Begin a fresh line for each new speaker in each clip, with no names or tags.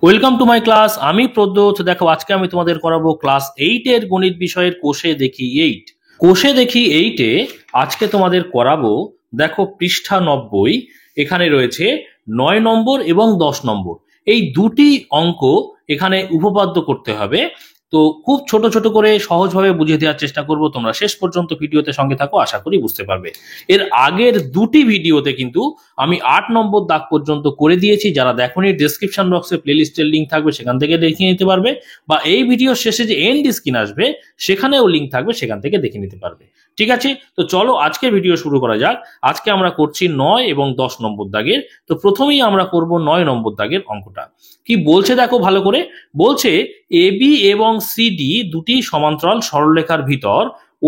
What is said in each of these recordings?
Welcome to my class. আমি প্রদ্যোৎ। দেখো, আজকে আমি তোমাদের করাবো ক্লাস 8 এর গণিত বিষয়ের কোষে দেখি 8। কোষে দেখি 8-এ আজকে তোমাদের করাবো, দেখো পৃষ্ঠা 90, এখানে রয়েছে 9 নম্বর এবং 10 নম্বর। এই দুটি অঙ্ক এখানে উপপাদ্য করতে হবে। তো খুব ছোট ছোট করে সহজভাবে বুঝিয়ে দেওয়ার চেষ্টা করব। তোমরা শেষ পর্যন্ত ভিডিওতে সঙ্গে থাকো, আশা করি বুঝতে পারবে। এর আগের দুটি ভিডিওতে কিন্তু আমি 8 নম্বর দাগ পর্যন্ত করে দিয়েছি। যারা দেখোনি, ডেসক্রিপশন বক্সে প্লেলিস্টের লিঙ্ক থাকবে, সেখান থেকে দেখে নিতে পারবে, বা এই ভিডিওর শেষে যে এন্ড স্ক্রিন আসবে সেখানেও লিঙ্ক থাকবে, সেখান থেকে দেখে নিতে পারবে। ঠিক আছে, তো চলো আজকে ভিডিও শুরু করা যাক। আজকে আমরা করছি 9 এবং 10 নম্বর দাগের। তো প্রথমেই আমরা করব 9 নম্বর দাগের অঙ্কটা। কি বলছে দেখো ভালো করে। বলছে এবি এবং সিডি দুটি সমান্তরাল সরলরেখার ভিতর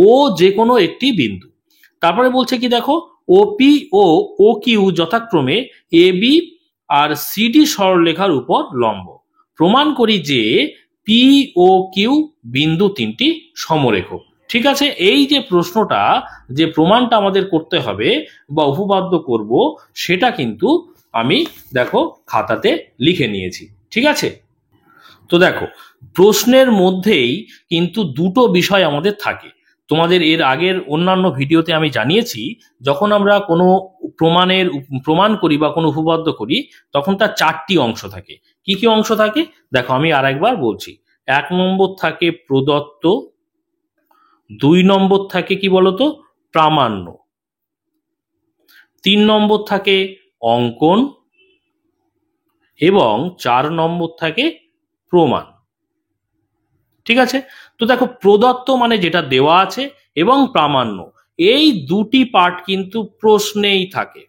ও যে কোনো একটি বিন্দু। তারপরে বলছে কি দেখো, ওপি ও ও কিউ যথাক্রমে এবি আর সিডি সরলরেখার উপর লম্ব। প্রমাণ করি যে পি ও কিউ বিন্দু তিনটি সমরেখ। ঠিক আছে, এই যে প্রশ্নটা, যে প্রমাণটা আমাদের করতে হবে বা উপপাদ্য করব, সেটা কিন্তু আমি দেখো খাতাতে লিখে নিয়েছি। ঠিক আছে, তো দেখো প্রশ্নের মধ্যেই কিন্তু দুটো বিষয় আমাদের থাকে। তোমাদের এর আগের অন্যান্য ভিডিওতে আমি জানিয়েছি, যখন আমরা কোনো প্রমাণ করি বা কোনো উপপাদ্য করি, তখন তার 4টি অংশ থাকে। কি কি অংশ থাকে দেখো, আমি আরেকবার বলছি। 1 নম্বর থাকে প্রদত্ত, 2 নম্বর থাকে কি বলতো প্রামাণ্য, 3 নম্বর থাকে অঙ্কন, এবং 4 নম্বর থাকে প্রমাণ। ঠিক আছে, তো দেখো প্রদত্ত মানে যেটা দেওয়া আছে, এবং প্রামাণ্য, এই দুটি পার্ট কিন্তু প্রশ্নেই থাকে।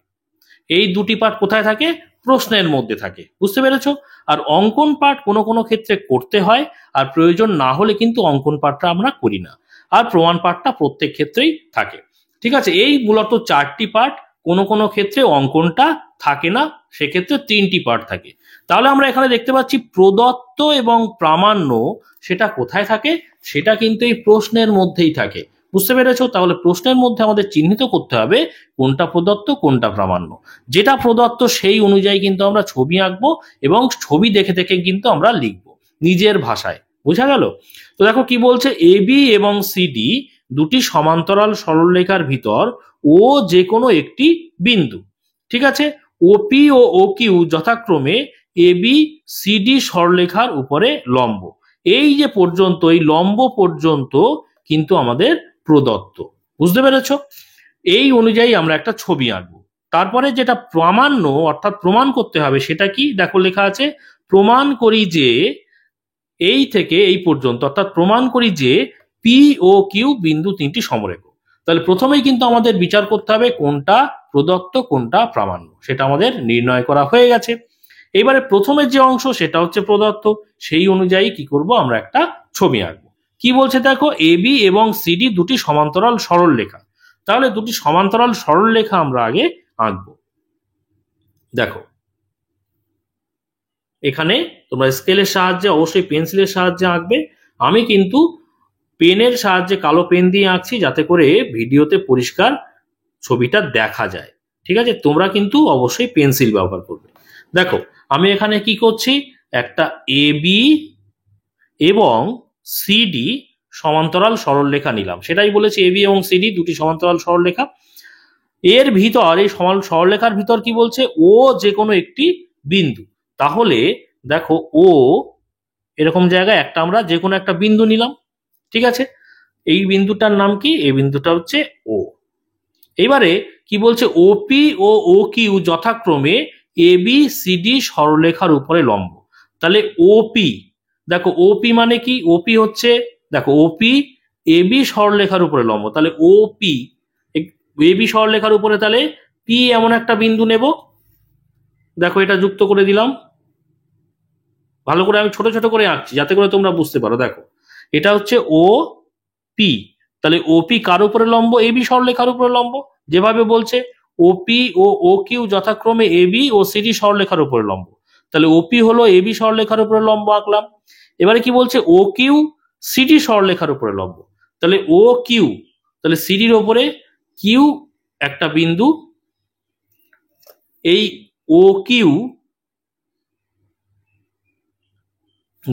এই দুটি পার্ট কোথায় থাকে? প্রশ্নের মধ্যে থাকে। বুঝতে পেরেছো? আর অঙ্কন পার্ট কোনো কোনো ক্ষেত্রে করতে হয়, আর প্রয়োজন না হলে কিন্তু অঙ্কন পার্টটা আমরা করি না। আর প্রমাণ পার্টটা প্রত্যেক ক্ষেত্রেই থাকে। ঠিক আছে, এই মূলত 4টি পার্ট। কোনো কোনো ক্ষেত্রে অঙ্কনটা থাকে না, সেক্ষেত্রে 3টি পার্ট থাকে। তাহলে আমরা এখানে দেখতে পাচ্ছি প্রদত্ত এবং প্রামাণ্য, সেটা কোথায় থাকে? সেটা কিন্তু এই প্রশ্নের মধ্যেই থাকে। বুঝতে পেরেছো? তাহলে প্রশ্নের মধ্যে আমাদের চিহ্নিত করতে হবে কোনটা প্রদত্ত কোনটা প্রামাণ্য। যেটা প্রদত্ত সেই অনুযায়ী কিন্তু আমরা ছবি আঁকবো, এবং ছবি দেখে দেখে কিন্তু আমরা লিখবো নিজের ভাষায়। বোঝা গেল? তো দেখো কি বলছে, এবি এবং সিডি দুটি সমান্তরাল সরলরেখার ভিতর ও যে কোনো একটি বিন্দু। ঠিক আছে, ওপি ও ও কিউ যথাক্রমে এবি সিডি সরলরেখার উপরে লম্ব। এই যে পর্যন্ত, এই লম্ব পর্যন্ত কিন্তু আমাদের প্রদত্ত। বুঝতে পেরেছ? এই অনুযায়ী আমরা একটা ছবি আঁকবো। তারপরে যেটা প্রামাণ্য অর্থাৎ প্রমাণ করতে হবে, সেটা কি দেখো লেখা আছে, প্রমাণ করি যে এই থেকে এই পর্যন্ত, অর্থাৎ প্রমাণ করি যে পি ও কিউ বিন্দু তিনটি সমরেখ। তাহলে প্রথমেই কিন্তু আমাদের বিচার করতে হবে কোনটা প্রদত্ত কোনটা প্রামাণ্য, সেটা আমাদের নির্ণয় করা হয়ে গেছে। এবারে প্রথমের যে অংশ সেটা হচ্ছে প্রদত্ত, সেই অনুযায়ী কি করব, আমরা একটা ছবি আঁকবো। কি বলছে দেখো, এবি এবং সিডি দুটি সমান্তরাল সরলরেখা। তাহলে দুটি সমান্তরাল সরলরেখা আমরা আগে আঁকবো। দেখো এখানে তোমরা স্কেলের সাহায্যে, অবশ্যই পেন্সিলের সাহায্যে আঁকবে। আমি কিন্তু পেনের সাহায্যে, কালো পেন দিয়ে আঁকছি, যাতে করে ভিডিওতে পরিষ্কার ছবিটা দেখা যায়। ঠিক আছে, তোমরা কিন্তু অবশ্যই পেন্সিল ব্যবহার করবে। দেখো আমি এখানে কি করছি, একটা এবি এবং সিডি সমান্তরাল সরলরেখা নিলাম। সেটাই বলেছি, এবি এবং সিডি দুটি সমান্তরাল সরলরেখা। এর ভিতর, এই সরলরেখার ভিতর কি বলছে, ও যে কোনো একটি বিন্দু। তাহলে দেখো ও এরকম জায়গায় একটা আমরা যে কোনো একটা বিন্দু নিলাম। ঠিক আছে, এই বিন্দুটার নাম কি? এই বিন্দুটা হচ্ছে ও। এবারে কি বলছে, ওপি ও ও কিউ যথাক্রমে এবি সিডি সরলরেখার উপরে লম্ব। তাহলে ওপি, দেখো ওপি মানে কি, ওপি হচ্ছে, দেখো ওপি এবি সরলরেখার উপরে লম্ব। তাহলে ওপি এবি সরলরেখার উপরে, তাহলে পি এমন একটা বিন্দু নেব। দেখো এটা যুক্ত করে দিলাম। ভালো করে আমি ছোট ছোট করে আঁকছি যাতে করে তোমরা বুঝতে পারো। দেখো এটা হচ্ছে ও পি। তাহলে ওপি কার উপরে লম্ব? এবি সরলরেখার উপরে লম্ব। যেভাবে বলছে ওপি ও ও কিউ যথাক্রমে এবি ও সিডি সরলরেখার উপরে লম্ব। তাহলে ওপি হলো এবি সরলরেখার উপরে লম্ব, আঁকলাম। এবারে কি বলছে, ও কিউ সিডি সরলরেখার উপরে লম্ব। তাহলে ও কিউ, তাহলে সিডির উপরে কিউ একটা বিন্দু। এই ও কিউ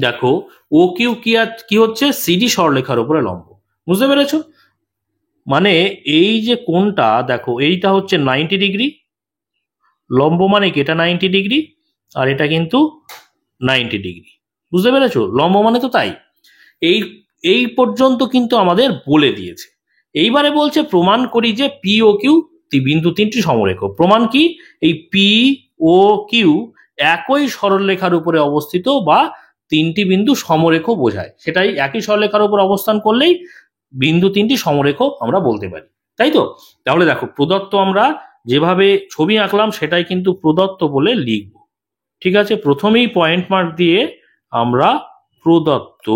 দেখো ও কিউ কি হচ্ছে, সিডি সরলরেখার উপরে লম্ব। বুঝতে পেরেছো? মানে এই যে কোণটা দেখো, এইটা হচ্ছে 90 ডিগ্রি, লম্ব মানে কি এটা 90 ডিগ্রি, আর এটা কিন্তু 90 ডিগ্রি। বুঝতে পেরেছো? লম্ব মানে তো তাই। এই এই পর্যন্ত কিন্তু আমাদের বলে দিয়েছে। এইবারে বলছে প্রমাণ করি যে পি ও কিউ বিন্দু তিনটি সমরেখ। প্রমাণ কি? এই পি ও কিউ একই সরলরেখার উপরে অবস্থিত বা তিনটি বিন্দু সমরেখ বোঝায়, সেটাই একই সরলরেখার উপর অবস্থান করলেই বিন্দু তিনটি সমরেখ আমরা বলতে পারি, তাই তো? তাহলে দেখো প্রদত্ত আমরা যেভাবে ছবি আঁকলাম সেটাই কিন্তু প্রদত্ত বলে লিখব। ঠিক আছে, প্রথমেই পয়েন্ট মার্ক দিয়ে আমরা প্রদত্ত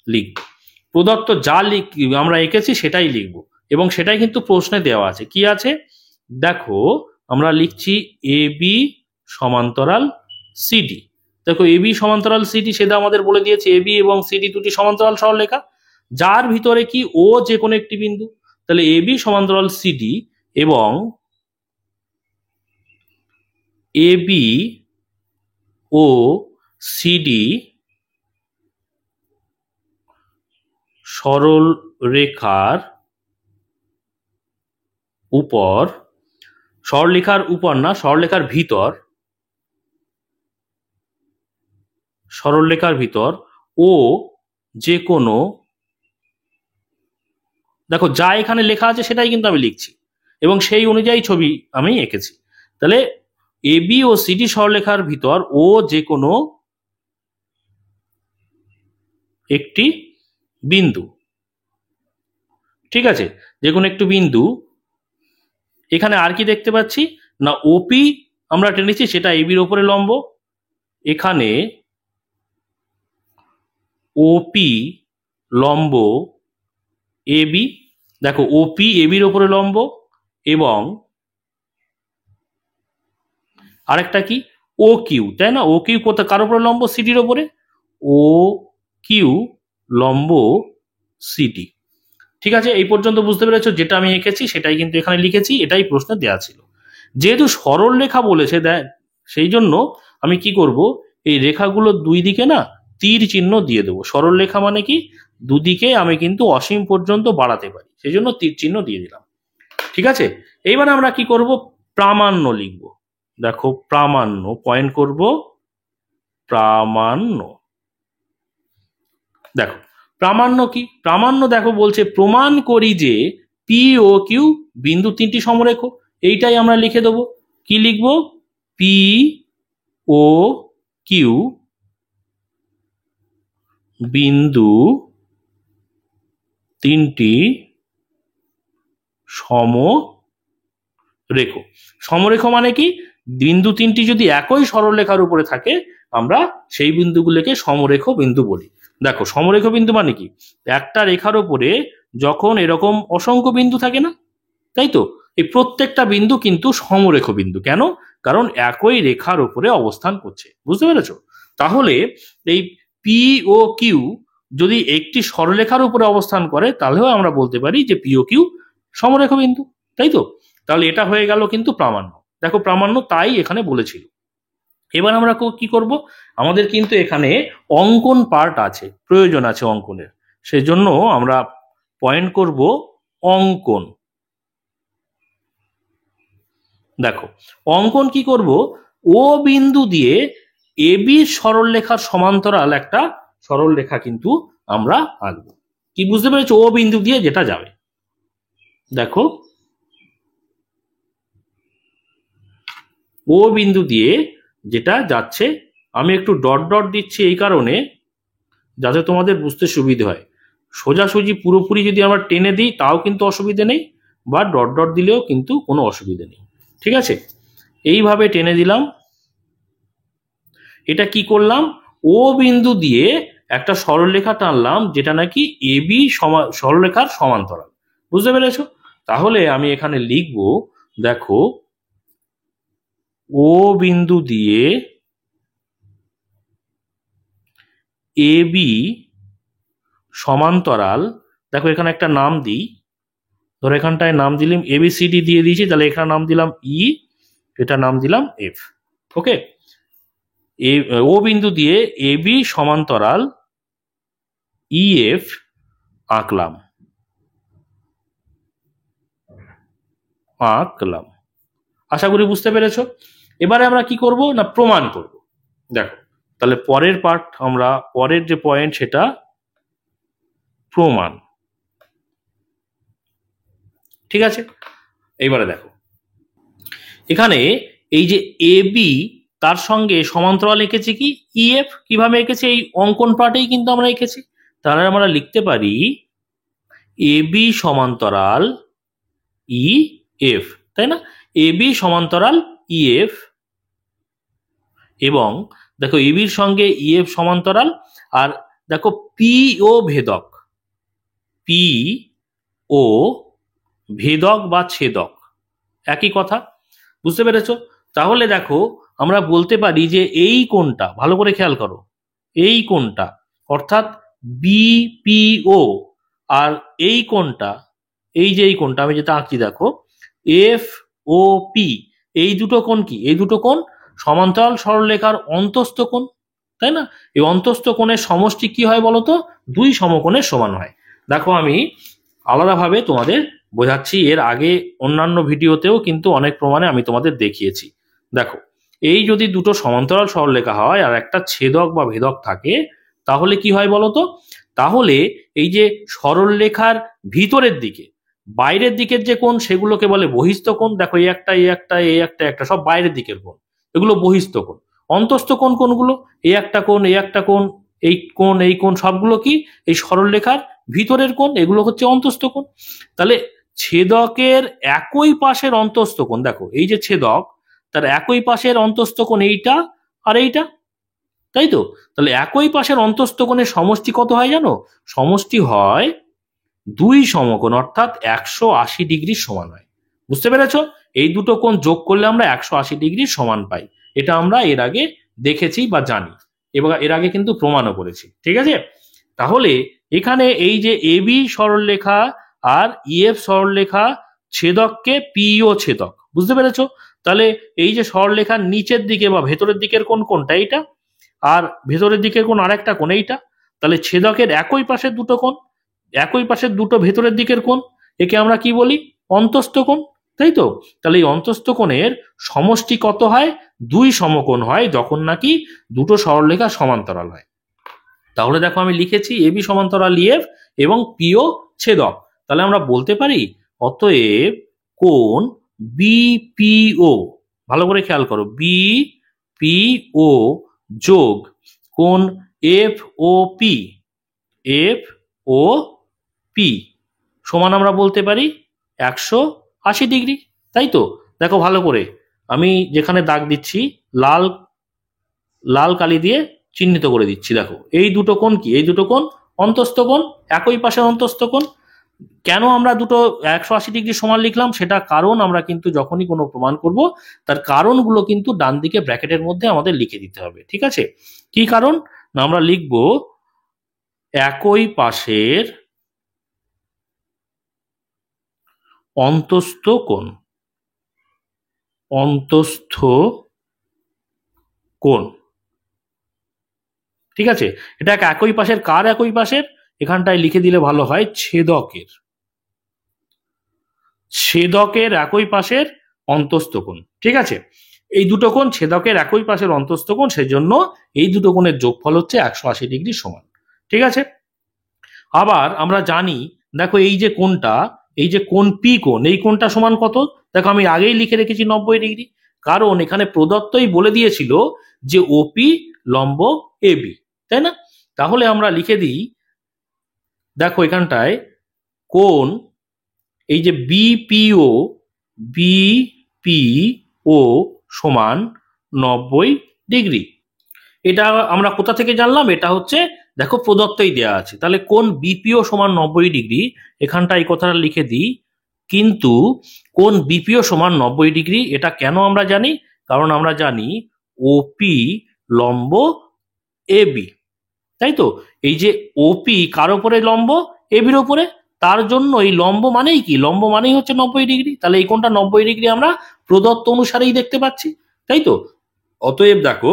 লিখব। প্রদত্ত যা আমরা এঁকেছি সেটাই লিখব, এবং সেটাই কিন্তু প্রশ্নে দেওয়া আছে। কি আছে দেখো, আমরা লিখছি এ বি সমান্তরাল সিডি। দেখো এ বি সমান্তরাল সিডি সেটা আমাদের বলে দিয়েছে এ বি এবং সিডি দুটি সমান্তরাল সরলরেখা, যার ভিতরে কি ও যে কোনো একটি বিন্দু। তাহলে এ বি সমান্তরাল সিডি এবং এ বি ও সিডি সরল রেখার উপর, সরলরেখার উপর না, সরলরেখার ভিতর, সরলরেখার ভিতর ও যে কোনো, দেখো যা এখানে লেখা আছে সেটাই কিন্তু আমি লিখছি এবং সেই অনুযায়ী ছবি আমি এঁকেছি। তাহলে এ বি ও সিডি সরলরেখার ভিতর ও যে কোনো একটি বিন্দু, ঠিক আছে, যে কোনো একটি বিন্দু। এখানে আর কি দেখতে পাচ্ছি না, ওপি আমরা টেনেছি, সেটা এবির ওপরে লম্ব। এখানে ওপি লম্ব এবি, দেখো ওপি এবির ওপরে লম্ব, এবং আরেকটা কি ও কিউ, তাই না? ও কিউ কোথায়, কার উপরে লম্ব? সিডির ওপরে। ও কিউ লম্ব সিডি। ঠিক আছে, এই পর্যন্ত বুঝতে পেরেছো? যেটা আমি এঁকেছি সেটাই কিন্তু এখানে লিখেছি, এটাই প্রশ্নে দেওয়া ছিল। যেহেতু সরল রেখা বলেছে সেই জন্য আমি কি করব, এই রেখাগুলো দুই দিকে না তীর চিহ্ন দিয়ে দেবো। সরল রেখা মানে কি, দুদিকে আমি কিন্তু অসীম পর্যন্ত বাড়াতে পারি, সেই জন্য তীর চিহ্ন দিয়ে দিলাম। ঠিক আছে, এইবার আমরা কি করব, প্রামাণ্য লিখব। দেখো প্রামাণ্য, পয়েন্ট করব প্রামাণ্য। দেখো প্রামাণ্য কি, প্রামাণ্য দেখো বলছে প্রমাণ করি যে পি ও কিউ বিন্দু তিনটি সমরেখ। এইটাই আমরা লিখে দেবো। কি লিখব, পি ও কিউ বিন্দু তিনটি সমরেখ। সমরেখ মানে কি, বিন্দু তিনটি যদি একই সরলরেখার উপরে থাকে আমরা সেই বিন্দুগুলোকে সমরেখ বিন্দু বলি। দেখো সমরেখ বিন্দু মানে কি, একটা রেখার উপরে যখন এরকম অসংখ্য বিন্দু থাকে না, তাই তো, এই প্রত্যেকটা বিন্দু কিন্তু সমরেখ বিন্দু। কেন? কারণ একই রেখার উপরে অবস্থান করছে। বুঝতে পেরেছো? তাহলে এই পি ও কিউ যদি একটি সরলরেখার উপরে অবস্থান করে তাহলেও আমরা বলতে পারি যে পি ও কিউ সমরেখ বিন্দু, তাই তো? তাহলে এটা হয়ে গেল কিন্তু প্রামাণ্য। দেখো প্রামাণ্য তাই এখানে বলেছিল। এবার আমরা কি করব, আমাদের কিন্তু এখানে অঙ্কন পার্ট আছে, প্রয়োজন আছে অঙ্কনের, সেই জন্য আমরা পয়েন্ট করব অঙ্কন। দেখো অঙ্কন কি করব, ও বিন্দু দিয়ে এ বি সরলরেখার সমান্তরাল একটা সরলরেখা কিন্তু আমরা আঁকবো। কি বুঝতে পেরেছো? ও বিন্দু দিয়ে যেটা যাবে, দেখো ও বিন্দু দিয়ে যেটা যাচ্ছে, আমি একটু ডট ডট দিচ্ছি এই কারণে যাতে তোমাদের বুঝতে সুবিধে হয়। সোজাসুজি পুরোপুরি যদি আমরা টেনে দিই তাও কিন্তু অসুবিধে নেই, বা ডট ডট দিলেও কিন্তু কোনো অসুবিধে নেই। ঠিক আছে, এইভাবে টেনে দিলাম। এটা কি করলাম, ও বিন্দু দিয়ে একটা সরলরেখা টানলাম যেটা নাকি এ বি সরলরেখার সমান্তরাল। বুঝতে পেরেছো? তাহলে আমি এখানে লিখব, দেখো ও বিন্দু দিয়ে এ বি সমান্তরাল, দেখো এখানে একটা নাম দিই, ধরো এখানটায় নাম দিলাম এবিসিডি দিয়ে দিয়েছি, তাহলে এখানে নাম দিলাম ই, এটা নাম দিলাম এফ। ওকে, ও বিন্দু দিয়ে এ বি সমান্তরাল ইএফ আঁকলাম। আশা করি বুঝতে পেরেছো। এবারে আমরা কি করব না প্রমাণ করব। দেখো তাহলে পরের পার্ট, আমরা পরের যে পয়েন্ট সেটা প্রমাণ। ঠিক আছে, এইবারে দেখো এখানে এই যে এ বি তার সঙ্গে সমান্তরাল এঁকেছি কি ইএফ। কিভাবে এঁকেছি? এই অঙ্কন পার্টেই কিন্তু আমরা এঁকেছি। তাহলে আমরা লিখতে পারি এ বি সমান্তরাল ই এফ, তাই না? এ বি সমান্তরাল ইএফ, এবং দেখো এ বির সঙ্গে ইএফ সমান্তরাল, আর দেখো পি ও ভেদক, পি ও ভেদক বা ছেদক একই কথা। বুঝতে পেরেছো? তাহলে দেখো আমরা বলতে পারি যে এই কোণটা, ভালো করে খেয়াল করো, এই কোণটা অর্থাৎ বিপিও, আর এই কোণটা, এই যে এই কোণটা আমি যেটা আঁকছি দেখো এফ ও পি, এই দুটো কোণ কি? এই দুটো কোণ সমান্তরাল সরলরেখার অন্তস্থ কোণ, তাই না? এই অন্তস্থ কোণের সমষ্টি কি হয় বলতো? দুই সমকোণের সমান হয়। দেখো আমি আলাদাভাবে তোমাদের বোঝাচ্ছি, এর আগে অন্যান্য ভিডিওতেও কিন্তু অনেক প্রমাণে আমি তোমাদের দেখিয়েছি। দেখো এই যদি দুটো সমান্তরাল সরলরেখা হয় আর একটা ছেদক বা ভেদক থাকে, তাহলে কি হয় বলতো? তাহলে এই যে সরলরেখার ভিতরের দিকে, বাইরের দিকের যে কোণ সেগুলোকে বলে বহিস্থ কোণ। দেখো এই একটা, এই একটা, এই একটা, একটা সব বাইরের দিকের কোণ, এগুলো বহিস্থ কোণ। অন্তস্থ কোণ কোনগুলো? এই একটা কোণ, এই একটা কোণ, এই কোণ, এই কোণ, সবগুলো কি এই সরলরেখার ভিতরের কোণ, এগুলো হচ্ছে অন্তস্থ কোণ। তাহলে ছেদকের একই পাশের অন্তস্থ কোণ, দেখো এই যে ছেদক তার একই পাশের অন্তস্থ কোণ এইটা আর এইটা, তাই তো? তাহলে একই পাশের অন্তস্থ কোণের সমষ্টি কত হয় জানো? সমষ্টি হয় দুই সমকোণ, অর্থাৎ 180 ডিগ্রির সমান হয়। বুঝতে পেরেছো? এই দুটো কোণ যোগ করলে আমরা 180 ডিগ্রির সমান পাই। এটা আমরা এর আগে দেখেছি বা জানি, এবং এর আগে কিন্তু প্রমাণও করেছি। ঠিক আছে, তাহলে এখানে এই যে এবি সরলরেখা আর ইএফ সরলরেখা ছেদককে পিও ছেদক, বুঝতে পেরেছো? তাহলে এই যে সরলরেখার নিচের দিকে বা ভেতরের দিকের কোণ কোনটা? এইটা, আর ভেতরের দিকের কোণ আরেকটা কোণ এইটা। তাহলে ছেদকের একই পাশের দুটো কোণ, একই পাশের দুটো ভেতরের দিকের কোণ, একে আমরা কি বলি? অন্তস্থ কোণ, তাই তো? তাহলে এই অন্তস্থ কোণের সমষ্টি কত হয়? দুই সমকোণ হয় যখন নাকি দুটো সরলরেখা সমান্তরাল হয়। তাহলে দেখো আমি লিখেছি এবি সমান্তরাল ইএফ এবং পিও ছেদক। তাহলে আমরা বলতে পারি অতএব কোণ বিপিও, ভালো করে খেয়াল করো, বিপিও যোগ কোণ F O P, F O P সমান আমরা বলতে পারি 180 ডিগ্রি, তাই তো? দেখো ভালো করে আমি যেখানে দাগ দিচ্ছি লাল লাল কালি দিয়ে চিহ্নিত করে দিচ্ছি। দেখো এই দুটো কোণ কি? এই দুটো কোণ অন্তস্থ কোণ, একই পাশের অন্তস্থ কোণ। কেন আমরা দুটো 180 ডিগ্রি সমান লিখলাম? সেটা কারণ আমরা কিন্তু যখনই কোনো প্রমাণ করব তার কারণগুলো কিন্তু ডান দিকে ব্র্যাকেটের মধ্যে আমাদের লিখে দিতে হবে। ঠিক আছে, কি কারণ? না আমরা লিখব একই পাশের অন্তস্থ কোণ, অন্তস্থ কোণ। ঠিক আছে, এটা একই পাশের, কার একই পাশের? এখানটায় লিখে দিলে ভালো হয় ছেদকের, ছেদকের একই পাশের অন্তস্থ কোণ। ঠিক আছে, এই দুটো কোণ ছেদকের একই পাশের অন্তস্থ কোণ, সেজন্য এই দুটো কোণের যোগফল হচ্ছে 180 ডিগ্রি সমান। ঠিক আছে, আবার আমরা জানি দেখো এই যে কোণটা, এই যে কোণ পি কোণ, এই কোণটা সমান কত? দেখো আমি আগেই লিখে রেখেছি 90 ডিগ্রি, কারণ এখানে প্রদত্তই বলে দিয়েছিল যে ওপি লম্ব এবি, তাই না? তাহলে আমরা লিখে দিই, দেখো এখানটায় কোণ এই যে বিপিও, বিপিও সমান 90 ডিগ্রি। এটা আমরা কোথা থেকে জানলাম? এটা হচ্ছে দেখো প্রদত্তই দেওয়া আছে। তাহলে কোণ বিপিও সমান 90 ডিগ্রি, এখানটা এই কথাটা লিখে দিই, কিন্তু কোণ বিপিও সমান 90 ডিগ্রি এটা কেন আমরা জানি? কারণ আমরা জানি ওপি লম্ব এবি, তাই তো? এই যে ওপি কার ওপরে লম্ব? এবির ওপরে, তার জন্য এই লম্ব মানেই কি? লম্ব মানেই হচ্ছে 90 ডিগ্রি। তাহলে এই কোণটা 90 ডিগ্রি আমরা প্রদত্ত অনুসারেই দেখতে পাচ্ছি, তাই তো? অতএব দেখো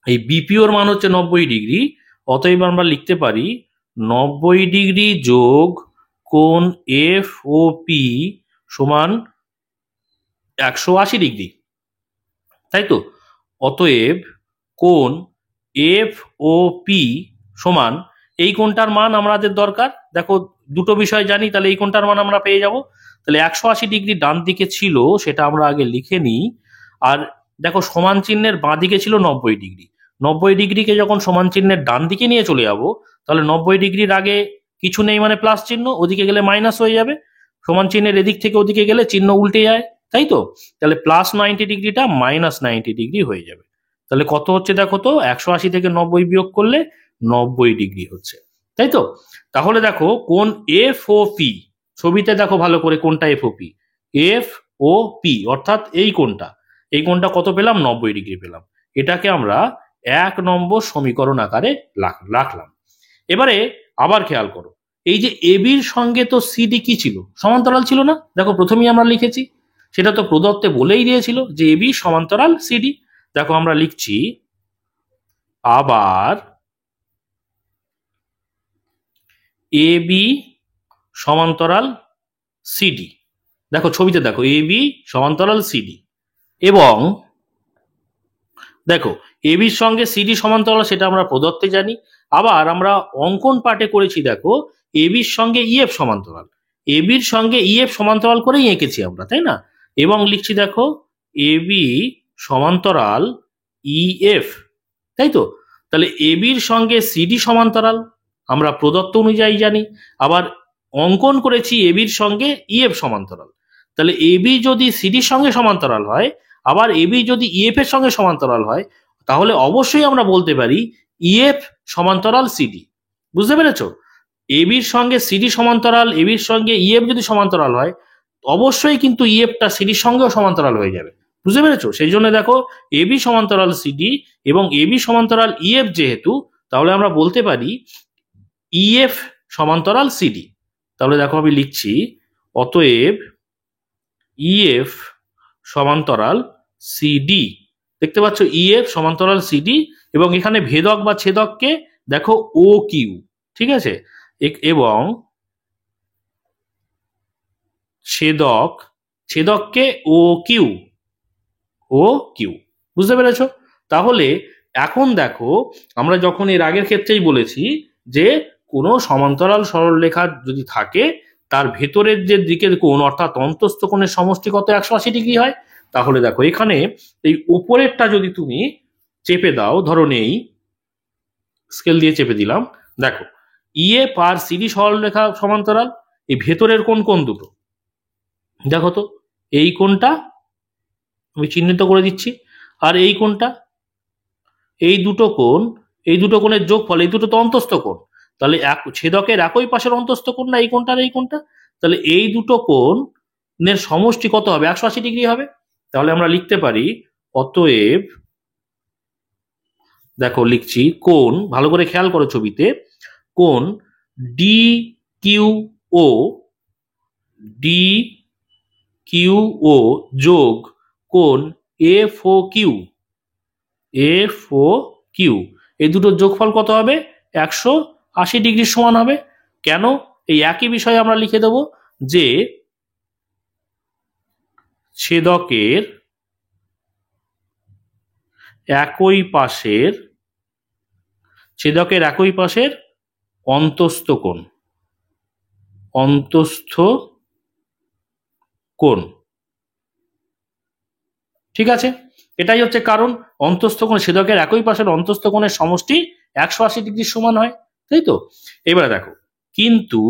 এই বিপিওর মান হচ্ছে 90°, অতএব আমরা লিখতে পারি 90° যোগ কোণ এফ ও পি সমান 180°, তাই তো? অতএব কোণ এফ ও পি সমান, এই কোণটার মান আমাদের দরকার, দেখো দুটো বিষয় জানি, তাহলে এই কোণটার মান আমরা পেয়ে যাব। তাহলে 180° ডান দিকে ছিল, সেটা আমরা আগে লিখে নিই। আর দেখো সমান চিহ্নের বাঁ দিকে ছিল 90°, 90°কে যখন সমান চিহ্নের ডান দিকে নিয়ে চলে যাবো, তাহলে 90°-র আগে কিছু নেই মানে প্লাস চিহ্ন, ওদিকে গেলে মাইনাস হয়ে যাবে, সমান চিহ্নের এদিক থেকে ওদিকে গেলে চিহ্ন উল্টে যায়, তাই তো? তাহলে প্লাস 90°টা মাইনাস 90° হয়ে যাবে। তাহলে কত হচ্ছে দেখো তো, 180 থেকে 90 বিয়োগ করলে 90° হচ্ছে, তাই তো? তাহলে দেখো কোণ এফ ও পি, ছবিতে দেখো ভালো করে কোনটা F O P, F O P অর্থাৎ এই কোণটা কত পেলাম, 90° পেলাম। এটাকে আমরা 1 নম্বর সমীকরণ আকারে রাখলাম। এবারে আবার খেয়াল করো, এই যে এবির সঙ্গে তো সিডি কি ছিল, সমান্তরাল ছিল না? দেখো প্রথমেই আমরা লিখেছি, সেটা তো প্রদত্তে বলেই দিয়েছিল যে এবি সমান্তরাল সিডি। দেখো আমরা লিখছি আবার এবি সমান্তরাল সিডি, দেখো ছবিতে দেখো এবি সমান্তরাল সিডি, এবং দেখো এবির সঙ্গে সিডি সমান্তরাল সেটা আমরা প্রদত্তে জানি। আবার আমরা অঙ্কন পাঠে করেছি, দেখো এবির সঙ্গে ইএফ সমান্তরাল, এবির সঙ্গে ইএফ সমান্তরাল করেই এঁকেছি আমরা, তাই না? এবং লিখছি দেখো এবি সমান্তরাল ইএফ, তাই তো? তাহলে এবির সঙ্গে সিডি সমান্তরাল আমরা প্রদত্ত অনুযায়ী জানি। আবার অঙ্কন করেছি এবির সঙ্গে ইএফ সমান্তরাল, তাহলে এবি যদি সিডির সঙ্গে সমান্তরাল হয়, আবার এবি যদি ইএফ এর সঙ্গে সমান্তরাল হয়, তাহলে অবশ্যই আমরা বলতে পারি ইএফ সমান্তরাল সিডি। বুঝতে পেরেছো? এবির সঙ্গে সিডি সমান্তরাল, এবির সঙ্গে ইএফ যদি সমান্তরাল হয়, অবশ্যই কিন্তু ইএফটা সিডির সঙ্গেও সমান্তরাল হয়ে যাবে। বুঝতে পেরেছো? সেই জন্য দেখো এবি সমান্তরাল সিডি এবং এবি সমান্তরাল ইএফ যেহেতু, তাহলে আমরা বলতে পারি ইএফ সমান্তরাল সিডি। তাহলে দেখো আমি লিখছি অতএব ইএফ সমান্তরাল সিডি, দেখতে পাচ্ছ ইএফ সমান্তরাল সিডি, এবং এখানে ভেদক বা ছেদককে দেখো ও কিউ, ঠিক আছে? এবং ছেদককে ও কিউ, বুঝতে পেরেছো? তাহলে এখন দেখো আমরা যখন এর আগের ক্ষেত্রেই বলেছি যে কোনো সমান্তরাল সরলরেখা যদি থাকে, তার ভেতরের যে দিকের কোণ অর্থাৎ অন্তস্থ কোণের সমষ্টি কত, 180° হয়। তাহলে দেখো এখানে এই উপরেরটা যদি তুমি চেপে দাও, ধরো নেই স্কেল দিয়ে চেপে দিলাম, দেখো ইএফ আর সিডি সরলরেখা সমান্তরাল, এই ভেতরের কোণ দুটো, দেখো তো এই কোণটা আমি চিহ্নিত করে দিচ্ছি, আর এই কোণটা, এই দুটো কোণের যোগফল, এই দুটো তো অন্তস্থ কোণ, তাহলে ছেদকের একই পাশের অন্তস্থ কোণ না এই কোণটা আর এই কোণটা, তাহলে এই দুটো কোণের সমষ্টি কত হবে, 180° হবে। তাহলে আমরা লিখতে পারি অতএব, দেখো লিখছি কোণ, ভালো করে খেয়াল করো ছবিতে, কোণ ডি কিউ ও যোগ কোণ এফ ও কিউ, এই দুটোর যোগফল কত হবে, 180° সমান হবে। কেন? এই একই বিষয়ে আমরা লিখে দেব যে ছেদকের একই পাশের অন্তস্থ কোণ, ঠিক আছে? এটাই হচ্ছে কারণ, অন্তস্থ কোণ, ছেদকের একই পাশের অন্তস্থ কোণের সমষ্টি 180° সমান হয়, তাই তো? এবারে দেখো কিন্তু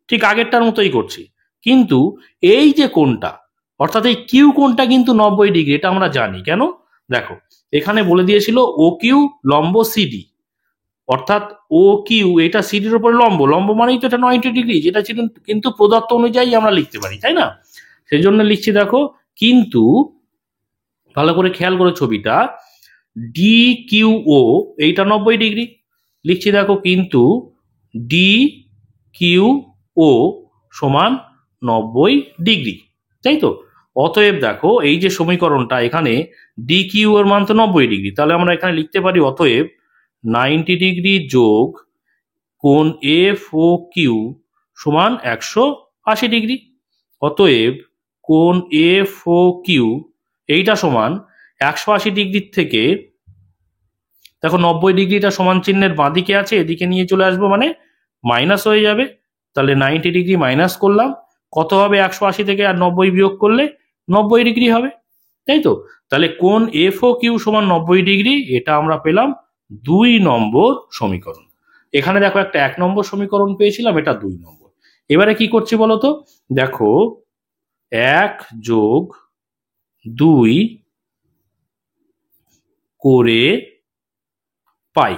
ঠিক আগেরটার মতোই করছি, কিন্তু এই যে কোণটা অর্থাৎ এই কিউ কোণটা কিন্তু 90°, এটা আমরা জানি। কেন? দেখো এখানে বলে দিয়েছিল ও কিউ লম্ব সিডি, অর্থাৎ ও কিউ এটা সিডির উপরে লম্ব মানেই তো এটা 90°, যেটা ছিল কিন্তু প্রদত্ত অনুযায়ী আমরা লিখতে পারি, তাই না? সেই জন্য লিখছি দেখো কিন্তু, ভালো করে খেয়াল করে ছবিটা, ডি কিউ ও এইটা 90°, লিখছি দেখো কিন্তু ডি কিউ ও সমান 90°, তাই তো? অতএব দেখো এই যে সমীকরণটা, এখানে ডি কিউ এর মান তো 90°, তাহলে আমরা এখানে লিখতে পারি অতএব 90° যোগ কোণ এফ ও কিউ সমান 180°। অতএব কোণ এফ ও কিউ এইটা সমান 180° থেকে দেখো 90°টা সমান চিহ্নের বাঁদিকে আছে, এদিকে নিয়ে চলে আসবো মানে মাইনাস হয়ে যাবে। তাহলে 90° মাইনাস করলাম, কত হবে 180 থেকে আর 90 বিয়োগ করলে 90° হবে, তাই তো? তাহলে কোণ এফ ও কিউ সমান 90°, এটা আমরা পেলাম 2 নম্বর সমীকরণ। এখানে দেখো একটা 1 নম্বর সমীকরণ পেয়েছিলাম, এটা 2 নম্বর। এবারে কি করছি বলতো, দেখো 1 যোগ 2 করে পাই।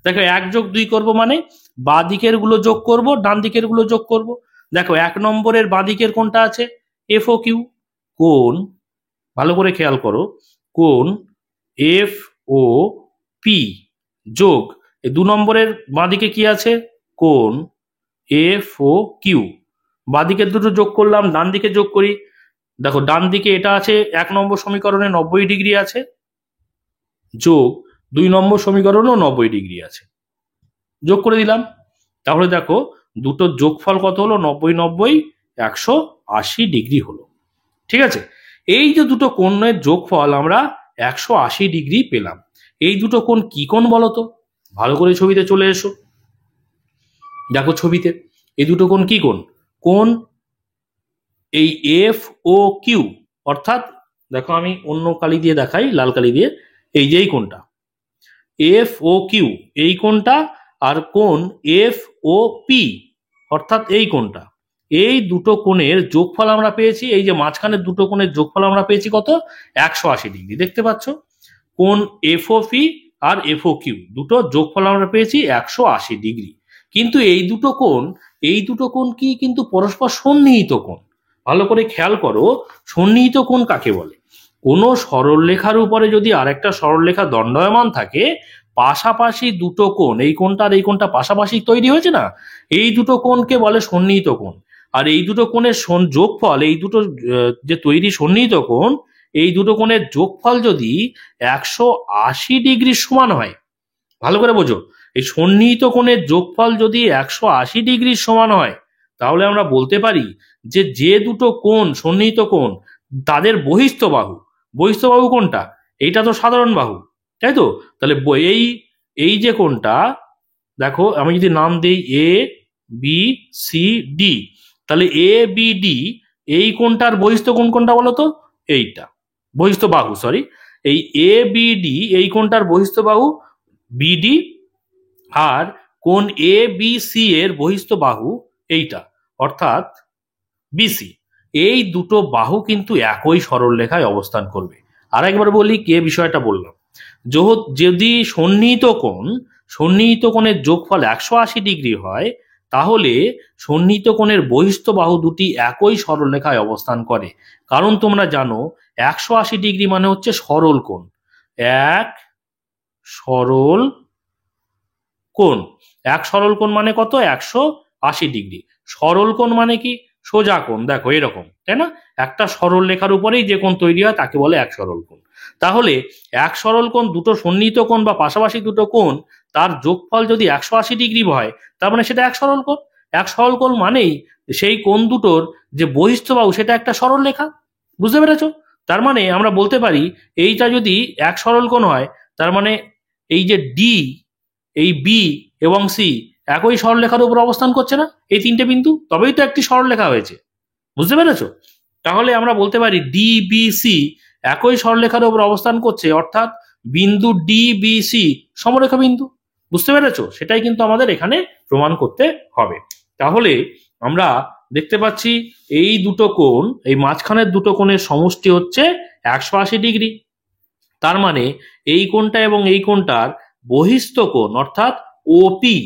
দেখো 1 যোগ 2 করবো মানে বাঁ দিকের গুলো যোগ করব, ডান দিকের গুলো যোগ করব। দেখো 1 নম্বরের বাঁ দিকের কোনটা আছে, এফ ও কিউ। কোণ, ভালো করে খেয়াল করো, কোণ এফ ও পি যোগ 2 নম্বরের বাঁ দিকে কি আছে, কোণ এফ ও কিউ। বাঁ দিকের দুটো যোগ করলাম, ডান দিকে যোগ করি। দেখো ডান দিকে এটা আছে 1 নম্বর সমীকরণে 90° আছে, যোগ 2 নম্বর সমীকরণও 90° আছে, যোগ করে দিলাম। তাহলে দেখো দুটোর যোগফল কত হলো, 90 90 180° হলো। ঠিক আছে, এই যে দুটো কোণের যোগফল আমরা 180° পেলাম। এই দুটো কোণ কি কোণ বলতো, ভালো করে ছবিতে চলে এসো। দেখো ছবিতে এই দুটো কোণ কি কোণ, কোণ এই এফ ও কিউ, অর্থাৎ দেখো আমি অন্য কালি দিয়ে দেখাই, লাল কালি দিয়ে, এই যে এই কোণটা এফ ও কিউ, এই কোণটা, আর কোণ এফ ও পি অর্থাৎ এই কোণটা। এই দুটো কোণের যোগফল আমরা পেয়েছি, এই যে মাঝখানের দুটো কোণের যোগফল আমরা পেয়েছি কত, 180°। দেখতে পাচ্ছ, কোণ F O P R F O Q দুটো যোগফল আমরা পেয়েছি 180°। কিন্তু এই দুটো কোণ কি কিন্তু পরস্পর সন্নিহিত কোণ। ভালো করে খেয়াল করো, সন্নিহিত কোণ কাকে বলে, কোনো সরলরেখার উপরে যদি আরেকটা সরলরেখা দণ্ডায়মান থাকে, পাশাপাশি দুটো কোণ, এই কোণটা আর এই কোণটা পাশাপাশি তৈরি হয়েছে না, এই দুটো কোণকে বলে সন্নিহিত কোণ। আর এই দুটো কোণের যোগফল, এই দুটো যে তৈরি সন্নিহিত কোণ, এই দুটো কোণের যোগফল যদি 180° সমান হয়, ভালো করে বোঝো, এই সন্নিহিত কোণের যোগফল যদি 180° সমান হয়, তাহলে আমরা বলতে পারি যে যে দুটো কোণ সন্নিহিত কোণ তাদের বহিস্থ বাহু কোনটা, এইটা তো সাধারণ বাহু, তাই তো? তাহলে এই যে কোণটা, দেখো আমি যদি নাম দিই এ বি সি ডি, তাহলে এ বি ডি এই কোণটার বহিস্থ কোণ কোনটা বলো তো, এইটা বহিস্থ বাহু, সরি, এই এ বি ডি এই কোণটার বহিস্থ বাহু বিডি, আর কোণ এ বি সি এর বহিস্থ বাহু এইটা অর্থাৎ বিসি। এই দুটো বাহু কিন্তু একই সরলরেখায় অবস্থান করবে। আর একবার বলি কে বিষয়টা বললাম, যদি সন্নিহিত কোণের যোগফল 180° হয়, তাহলে সন্নিহিত কোণের বহিস্থ বাহু দুটি একই সরলরেখায় অবস্থান করে। কারণ তোমরা জানো 180° মানে হচ্ছে সরল কোণ, এক সরল কোণ মানে কত, 180°। সরল কোণ মানে কি, সোজা কোণ, দেখো এরকম, তাই না? একটা সরল রেখার উপরেই যে কোণ তৈরি হয় তাকে বলে এক সরল কোণ। তাহলে এক সরল কোণ, দুটো সন্নিহিত কোণ বা পাশাপাশি দুটো কোণ, তার যোগফল যদি 180° হয়, তার মানে সেটা এক সরল কোণ। এক সরল কোণ মানেই সেই কোণ দুটোর যে বহিস্থ বাহু সেটা একটা সরল রেখা। বুঝতে পেরেছো? তার মানে আমরা বলতে পারি এইটা যদি এক সরল কোণ হয়, তার মানে এই যে ডি, এই বি এবং সি একই সরলরেখার উপর অবস্থান করছে না, এই তিনটে বিন্দু, তবেই তো একটি সরলরেখা হয়েছে। বুঝতে পেরেছো? তাহলে আমরা বলতে পারি ডি বি সি একই সরলরেখার উপর অবস্থান করছে, অর্থাৎ বিন্দু ডি বি সি সমরেখা বিন্দু। বুঝতে পেরেছো? সেটাই কিন্তু আমাদের এখানে প্রমাণ করতে হবে। তাহলে আমরা দেখতে পাচ্ছি এই দুটো কোণ, এই মাঝখানের দুটো কোণের সমষ্টি হচ্ছে 180°। তার মানে এই কোণটা এবং এই কোণটার বহিস্থ কোণ অর্থাৎ ওপি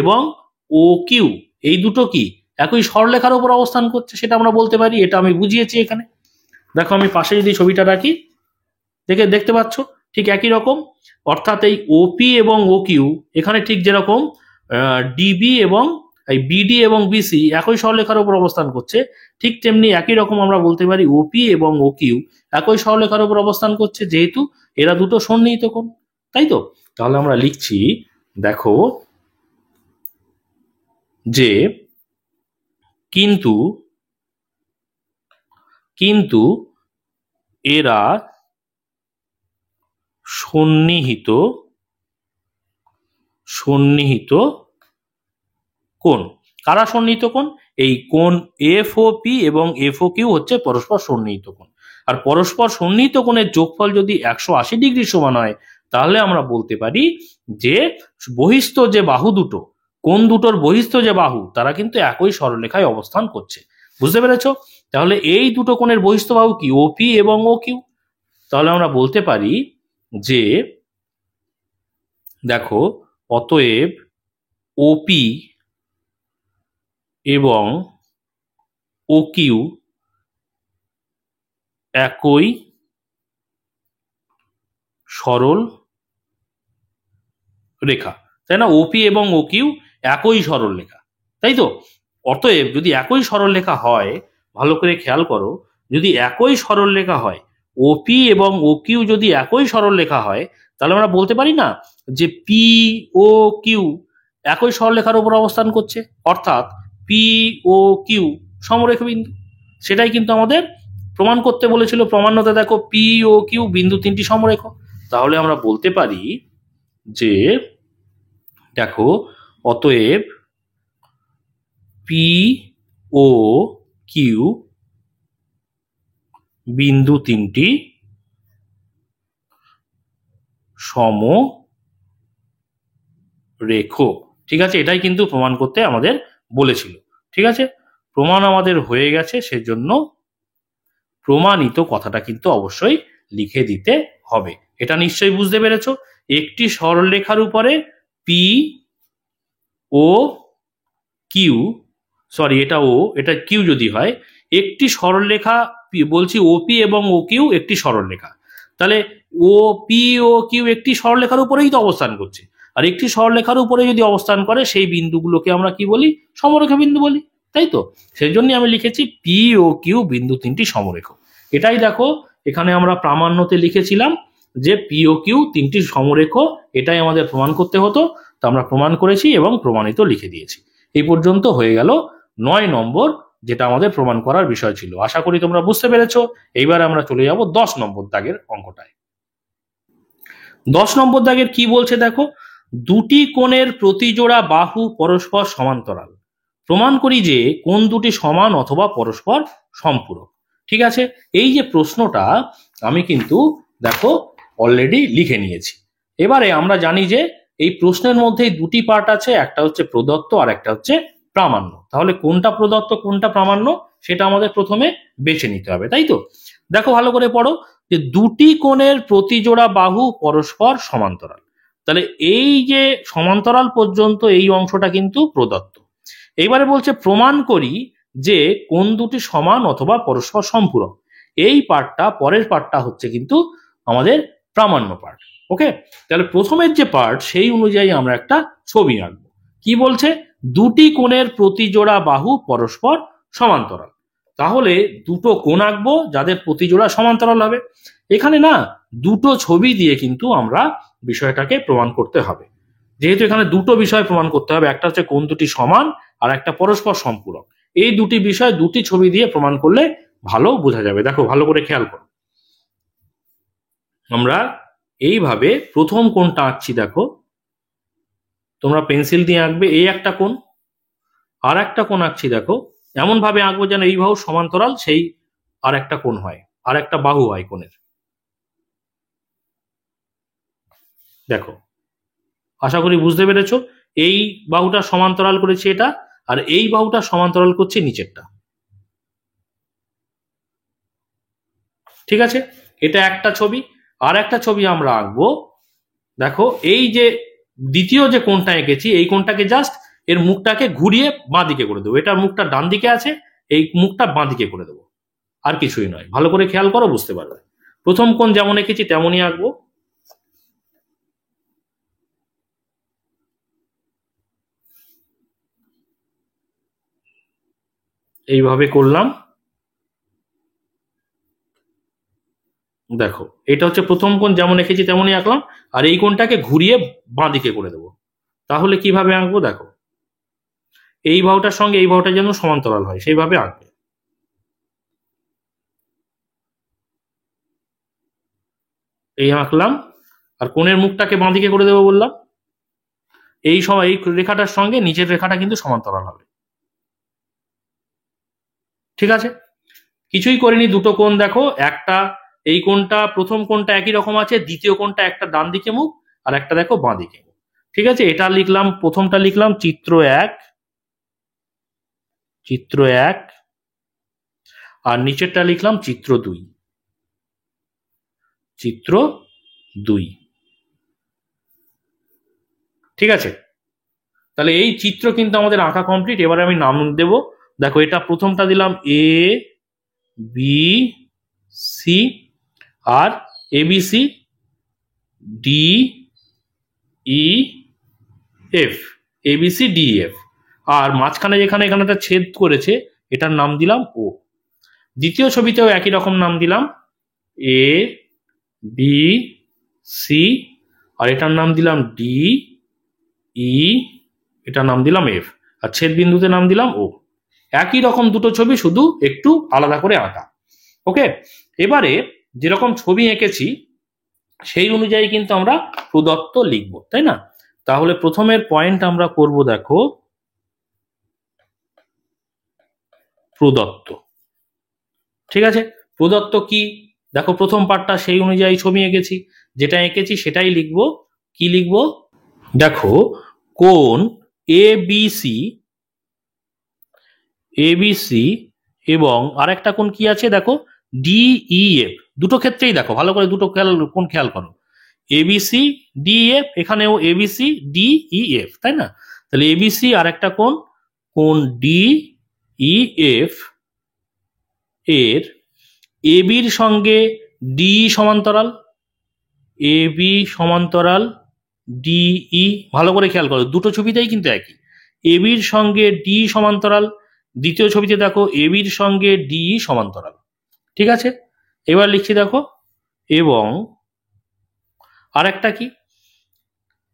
এবং ও কিউ এই দুটো কি একই সরলরেখার উপর অবস্থান করছে, সেটা আমরা বলতে পারি। এটা আমি বুঝিয়েছি এখানে। দেখো আমি পাশে যদি ছবিটা রাখি, দেখতে পাচ্ছ ঠিক একই রকম, অর্থাৎ এই ওপি এবং ও কিউ এখানে ঠিক যেরকম ডিবি এবং এই বিডি এবং বিসি একই সরলরেখার উপর অবস্থান করছে, ঠিক তেমনি একই রকম আমরা বলতে পারি ওপি এবং ওকিউ একই সরলরেখার উপর অবস্থান করছে, যেহেতু এরা দুটো সন্নিহিত কোণ, তাই তো? তাহলে আমরা লিখছি, দেখো যে কিন্তু কিন্তু এরা সন্নিহিত কোণ। কারা সন্নিহিত কোণ? এই কোণ এফওপি এবং এফওকিউ হচ্ছে পরস্পর সন্নিহিত কোণ। আর পরস্পর সন্নিহিত কোণের যোগফল যদি 180 ডিগ্রি সমান হয়, তাহলে আমরা বলতে পারি যে বহিস্থ যে বাহু দুটো, কোণ দুটোর বহিস্থ যে বাহু, তারা কিন্তু একই সরলরেখায় অবস্থান করছে। বুঝতে পেরেছো? তাহলে এই দুটো কোণের বহিস্থ বাহু কি? ওপি এবং ওকিউ। তাহলে আমরা বলতে পারি যে দেখো, অতএব ওপি এবং ওকিউ একই সরল রেখা, তাই না? ওপি এবং ওকিউ একই সরল রেখা, তাই তো? অতএব যদি একই সরল রেখা হয়, ভালো করে খেয়াল করো, যদি একই সরল রেখা হয়, ওপি এবং ওকিউ যদি একই সরল রেখা হয়, তাহলে আমরা বলতে পারি না যে পি ও কিউ একই সরলরেখার উপর অবস্থান করছে, অর্থাৎ পি ও কিউ সমরেখা বিন্দু। সেটাই কিন্তু আমাদের প্রমাণ করতে বলেছিল। প্রমাণ্যতে দেখো পি ও কিউ বিন্দু তিনটি সমরেখ। তাহলে আমরা বলতে পারি যে দেখো, অতএব পি ও কিউ বিন্দু তিনটি সমরেখ। ঠিক আছে, এটাই কিন্তু প্রমাণ করতে আমাদের বলেছিল। ঠিক আছে, প্রমাণ আমাদের হয়ে গেছে, সেজন্য প্রমাণিত কথাটা কিন্তু অবশ্যই লিখে দিতে হবে। এটা নিশ্চয়ই বুঝতে পেরেছো। একটি সরলরেখার উপরে পি ও কিউ, সরি এটা ও, এটা কিউ যদি হয়, একটি সরলরেখা বলছি ওপি এবং ও কিউ একটি সরলরেখা, তাহলে ও পি ও কিউ একটি সরলরেখার উপরেই তো অবস্থান করছে। আর একটি সরলরেখার উপরে যদি অবস্থান করে, সেই বিন্দুগুলোকে আমরা কি বলি? সমরেখা বিন্দু বলি, তাই তো? সেই জন্য আমি লিখেছি পি ও কিউ বিন্দু তিনটি সমরেখ। এটাই দেখো, এখানে আমরা প্রামাণ্যতে লিখেছিলাম যে পি ও কিউ তিনটি সমরেখ, এটাই আমাদের প্রমাণ করতে হতো। তা আমরা প্রমাণ করেছি এবং প্রমাণিত লিখে দিয়েছি। এই পর্যন্ত হয়ে গেল 9 নম্বর, যেটা আমাদের প্রমাণ করার বিষয় ছিল। আশা করি তোমরা বুঝতে পেরেছো। এইবার আমরা চলে যাব 10 নম্বর দাগের অঙ্কটায়। 10 নম্বর দাগের কি বলছে দেখো, দুটি কোণের প্রতিজোড়া বাহু পরস্পর সমান্তরাল, প্রমাণ করি যে কোণ দুটি সমান অথবা পরস্পর সম্পূরক। ঠিক আছে, এই যে প্রশ্নটা আমি কিন্তু দেখো অলরেডি লিখে নিয়েছি। এবারে আমরা জানি যে এই প্রশ্নের মধ্যে দুটি পার্ট আছে, একটা হচ্ছে প্রদত্ত আর একটা হচ্ছে প্রামাণ্য। তাহলে কোনটা প্রদত্ত কোনটা প্রামাণ্য সেটা আমাদের প্রথমে বেছে নিতে হবে, তাই তো? দেখো ভালো করে পড়ো, যে দুটি কোণের প্রতিজোড়া বাহু পরস্পর সমান্তরাল। তাহলে এই যে সমান্তরাল পর্যন্ত এই অংশটা কিন্তু প্রদত্ত। এইবারে বলছে প্রমাণ করি যে কোণ দুটি সমান অথবা পরস্পর সম্পূরক। এই পার্টটা, পরের পার্টটা হচ্ছে কিন্তু আমাদের প্রামাণ্য পার্ট। ওকে, তাহলে প্রথমের যে পার্ট সেই অনুযায়ী আমরা একটা ছবি আঁকবো। কি বলছে? দুটি কোণের প্রতিজোড়া বাহু পরস্পর সমান্তরাল। তাহলে দুটো কোণ আঁকবো যাদের প্রতিজোড়া সমান্তরাল হবে। এখানে না দুটো ছবি দিয়ে কিন্তু আমরা বিষয়টাকে প্রমাণ করতে হবে। যেহেতু এখানে দুটো বিষয় প্রমাণ করতে হবে, একটা হচ্ছে কোণ দুটি সমান আর একটা পরস্পর সম্পূরক। এই দুটি বিষয় দুটি ছবি দিয়ে প্রমাণ করলে ভালো বোঝা যাবে। দেখো ভালো করে খেয়াল করো, আমরা এইভাবে প্রথম কোণটা আঁকছি। দেখো তোমরা পেন্সিল দিয়ে আঁকবে, এই একটা কোণ, আর একটা কোণ আঁকছি। দেখো এমন ভাবে আঁকবো যেন এই বাহু সমান্তরাল সেই আর একটা কোণ হয়, আর একটা বাহু হয় কোণের। দেখো আশা করি বুঝতে পেরেছো। এই বাহুটা সমান্তরাল করেছি এটা, আর এই বাহুটা সমান্তরাল করছি নিচেরটা। ঠিক আছে, এটা একটা ছবি। আর একটা ছবি আমরা আঁকবো। দেখো এই যে দ্বিতীয় যে কোণটা এঁকেছি, এই কোণটাকে জাস্ট এর মুখটাকে ঘুরিয়ে বাঁ দিকে করে দেবো। এটার মুখটা ডান দিকে আছে, এই মুখটা বাঁ দিকে করে দেবো, আর কিছুই নয়। ভালো করে খেয়াল করো, বুঝতে পারবে। প্রথম কোণ যেমন এঁকেছি তেমনই আঁকবো। এইভাবে করলাম। দেখো এটা হচ্ছে প্রথম কোণ, যেমন এঁকেছি তেমনই আঁকলাম, আর এই কোণটাকে ঘুরিয়ে বাঁ দিকে করে দেবো। তাহলে কিভাবে আঁকবো দেখো, এই বাহুটার সঙ্গে এই বাহুটা যেন সমান্তরাল হয় সেইভাবে আঁকবে। এই আঁকলাম, আর কোণের মুখটাকে বাঁ দিকে করে দেবো বললাম। এই সময় এই রেখাটার সঙ্গে নিচের রেখাটা কিন্তু সমান্তরাল হবে। ঠিক আছে, কিছুই করিনি, দুটো কোণ দেখো, একটা এই কোণটা প্রথম কোণটা একই রকম আছে, দ্বিতীয় কোণটা একটা ডান দিকে মুখ আর একটা দেখো বাঁ দিকে মুখ। ঠিক আছে, এটা লিখলাম, প্রথমটা লিখলাম চিত্র 1, চিত্র 1, আর নিচেরটা লিখলাম চিত্র 2, চিত্র 2। ঠিক আছে, তাহলে এই চিত্র কিন্তু আমাদের আঁকা কমপ্লিট। এবারে আমি নাম দেব। দেখো এটা প্রথমটা দিলাম এ বি সি, আর ABC D E F, ABC D F, আর মাঝখানে যেখানে এখানে একটা ছেদ করেছে এটার নাম দিলাম ও। দ্বিতীয় ছবিতেও একই রকম নাম দিলাম এ বি সি, আর এটার নাম দিলাম ডি ই, এটার নাম দিলাম এফ, আর ছেদ বিন্দুতে নাম দিলাম ও। একই রকম দুটো ছবি, শুধু একটু আলাদা করে আঁকা। ওকে, এবারে যেরকম ছবি এঁকেছি সেই অনুযায়ী কিন্তু আমরা প্রদত্ত লিখবো, তাই না? তাহলে প্রথমের পয়েন্ট আমরা করব দেখো প্রদত্ত। ঠিক আছে, প্রদত্ত কি দেখো, প্রথম পার্টটা সেই অনুযায়ী ছবি এঁকেছি, যেটা এঁকেছি সেটাই লিখবো। কি লিখবো দেখো, কোণ এবিসি, এবিসি এবং আরেকটা কোণ কি আছে দেখো ডিইএফ, দুটো ক্ষেত্রেই দেখো ভালো করে, দুটো কোণ খেয়াল করো, এবিসি ডিএফ, এখানেও এবিসি ডিইএফ, তাই না? তাহলে এবিসি আর একটা কোণ, কোণ ডিইএফ এর এবির সঙ্গে ডি সমান্তরাল, এবি সমান্তরাল ডিই, ভালো করে খেয়াল করো দুটো ছবিতেই কিন্তু একই, এবির সঙ্গে ডি সমান্তরাল। দ্বিতীয় ছবিতে দেখো এবির সঙ্গে ডিই সমান্তরাল। ঠিক আছে, এবার লিখছি দেখো, এবং আরেকটা কি,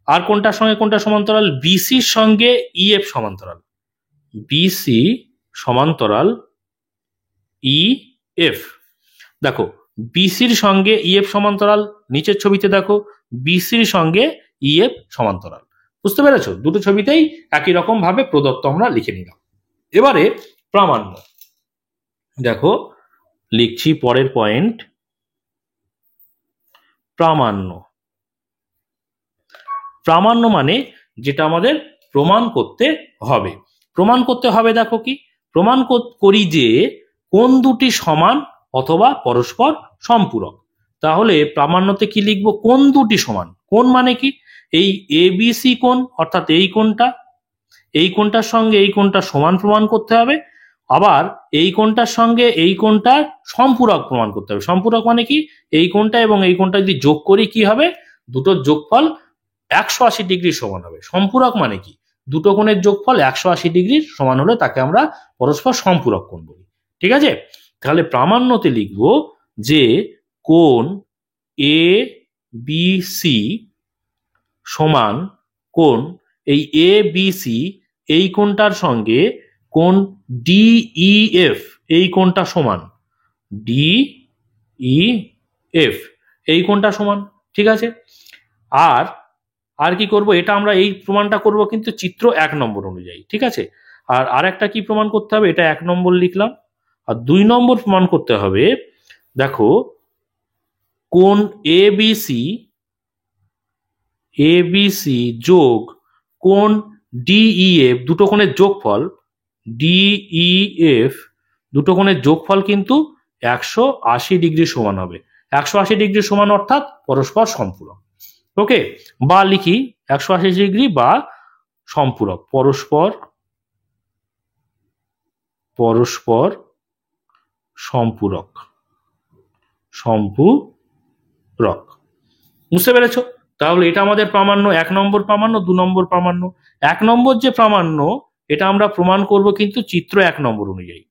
আর কোনটার সঙ্গে কোনটা সমান্তরাল, বিসির সঙ্গে ইএফ সমান্তরাল, বিসি সমান্তরাল ইএফ। দেখো বিসির সঙ্গে ইএফ সমান্তরাল, নিচের ছবিতে দেখো বিসির সঙ্গে ইএফ সমান্তরাল। বুঝতে পেরেছো, দুটো ছবিতেই একই রকম ভাবে প্রদত্ত আমরা লিখে নিলাম। এবারে প্রামাণ্য দেখো, লিখছি পরের পয়েন্ট, প্রামাণ্য। প্রামাণ্য মানে যেটা আমাদের প্রমাণ করতে হবে। প্রমাণ করতে হবে দেখো কি, প্রমাণ করি যে কোন দুটি সমান অথবা পরস্পর সম্পূরক। তাহলে প্রামাণ্যতে কি লিখবো, কোন দুটি সমান। কোন মানে কি, এই এবিসি কোণ অর্থাৎ এই কোণটা, এই কোণটার সঙ্গে এই কোণটা সমান প্রমাণ করতে হবে, আবার এই কোণটার সঙ্গে এই কোণটার সম্পূরক প্রমাণ করতে হবে। সম্পূরক মানে কি, এই কোণটা এবং এই কোণটা যদি যোগ করি কি হবে, দুটোর যোগফল 180 ডিগ্রি সমান হবে। সম্পূরক মানে কি, দুটো কোণের যোগফল 180 ডিগ্রির সমান হলে তাকে আমরা পরস্পর সম্পূরক কোণ বলি। ঠিক আছে, তাহলে প্রামাণ্যতে লিখব যে কোণ এ বি সি সমান কোণ, এই এ বি সি এই কোণটার সঙ্গে কোণ ডিইএফ এই কোণটা সমান, ডিইএফ এই কোণটা সমান। ঠিক আছে, আর আর কি করব, এটা আমরা এই প্রমাণটা করব কিন্তু চিত্র 1 নম্বর অনুযায়ী। ঠিক আছে, আর আরেকটা কি প্রমাণ করতে হবে, এটা 1 নম্বর লিখলাম। আর 2 নম্বর প্রমাণ করতে হবে দেখো, কোণ এবিসি, এবিসি যোগ কোণ ডিইএফ, দুটো কোণের যোগফল ডিইএফ, দুটো কোণের যোগফল কিন্তু 180 ডিগ্রি সমান হবে। 180 ডিগ্রি সমান অর্থাৎ পরস্পর সম্পূরক। ওকে, বা লিখি 180 ডিগ্রি বা সম্পূরক, পরস্পর পরস্পর সম্পূরক, সম্পূরক। বুঝতে পেরেছো, তাহলে এটা আমাদের প্রামাণ্য, 1 নম্বর প্রামাণ্য, 2 নম্বর প্রামাণ্য। 1 নম্বর যে প্রামাণ্য এটা আমরা প্রমাণ করব কিন্তু চিত্র 1 নম্বর অনুযায়ী।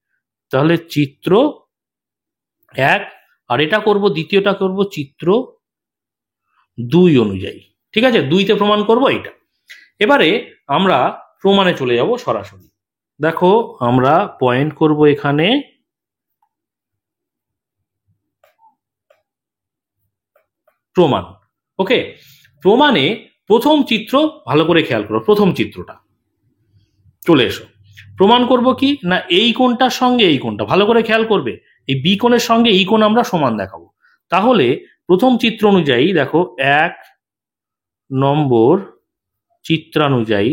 তাহলে চিত্র 1, আর এটা করব, দ্বিতীয়টা করব চিত্র 2 অনুযায়ী। ঠিক আছে, 2তে প্রমাণ করব এটা। এবারে আমরা প্রমাণে চলে যাব সরাসরি। দেখো আমরা পয়েন্ট করব এখানে প্রমাণ। ওকে, প্রমাণে প্রথম চিত্র ভালো করে খেয়াল করো, প্রথম চিত্রটা চলে এসো। প্রমাণ করব কি না, এই কোণটার সঙ্গে এই কোণটা ভালো করে খেয়াল করবে, এই বি কোণের সঙ্গে এই কোণ আমরা সমান দেখাবো। তাহলে প্রথম চিত্র অনুযায়ী দেখো 1 নম্বর চিত্রানুযায়ী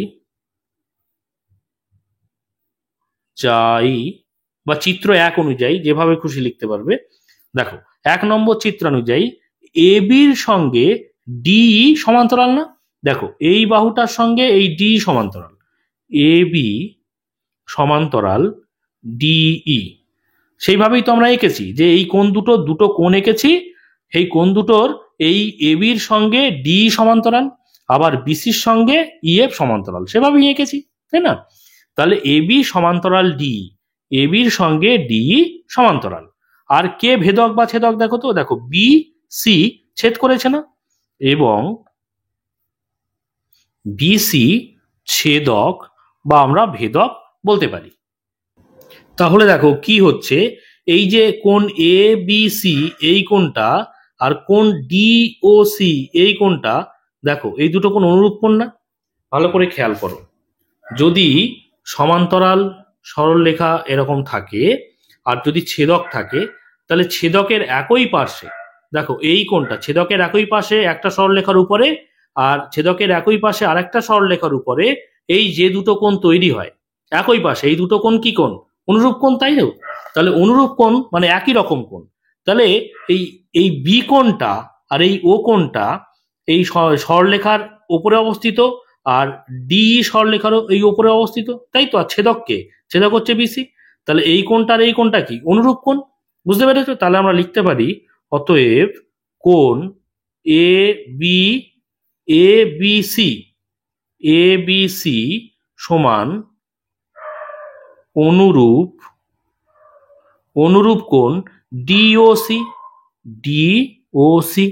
যাই বা চিত্র 1 অনুযায়ী যেভাবে খুশি লিখতে পারবে। দেখো 1 নম্বর চিত্রানুযায়ী এ বির সঙ্গে ডি সমান্তরাল না? দেখো এই বাহুটার সঙ্গে এই ডি সমান্তরাল, এ বি সমান্তরাল ডিই। সেইভাবেই তো আমরা এঁকেছি যে এই কোণ দুটো কোণ এঁকেছি, এই কোণ দুটোর এই এ বির সঙ্গে ডি সমান্তরাল, আবার বিসির সঙ্গে ইএফ সমান্তরাল, সেভাবেই এঁকেছি, তাই না? তাহলে এ বি সমান্তরাল ডি, এ বির সঙ্গে ডি সমান্তরাল। আর কে ভেদক বা ছেদক দেখো তো, দেখো বি সি ছেদ করেছে না, এবং বিসি ছেদক বা আমরা ভেদক বলতে পারি। তাহলে দেখো কি হচ্ছে, এই যে কোণ এ বি সি এই কোণটা আর কোণ ডি ও সি এই কোণটা, দেখো এই দুটো কোণ অনুরূপ কোণ না? ভালো করে খেয়াল করো, যদি সমান্তরাল সরলরেখা এরকম থাকে আর যদি ছেদক থাকে, তাহলে ছেদকের একই পার্শ্বে, দেখো এই কোণটা ছেদকের একই পাশে একটা সরলরেখার উপরে আর ছেদকের একই পাশে আরেকটা সরলরেখার উপরে এই যে দুটো কোণ তৈরি হয় একই পাশে, এই দুটো কোণ কি কোণ? অনুরূপ কোণ, তাই না? তাহলে অনুরূপ কোণ মানে একই রকম কোণ। তাহলে এই এই বি কোণটা আর এই ও কোণটা এই সরলরেখার উপরে অবস্থিত, আর ডি সরলরেখারও এই উপরে অবস্থিত, তাই তো? আর ছেদককে, ছেদক হচ্ছে বিসি। তাহলে এই কোণটা আর এই কোণটা কি? অনুরূপ কোণ। বুঝতে পেরেছো? তাহলে আমরা লিখতে পারি অতএব কোণ এ বি সি, এ বি সি সমান অনুরূপ কোণ ডিওসি, ডিওসি।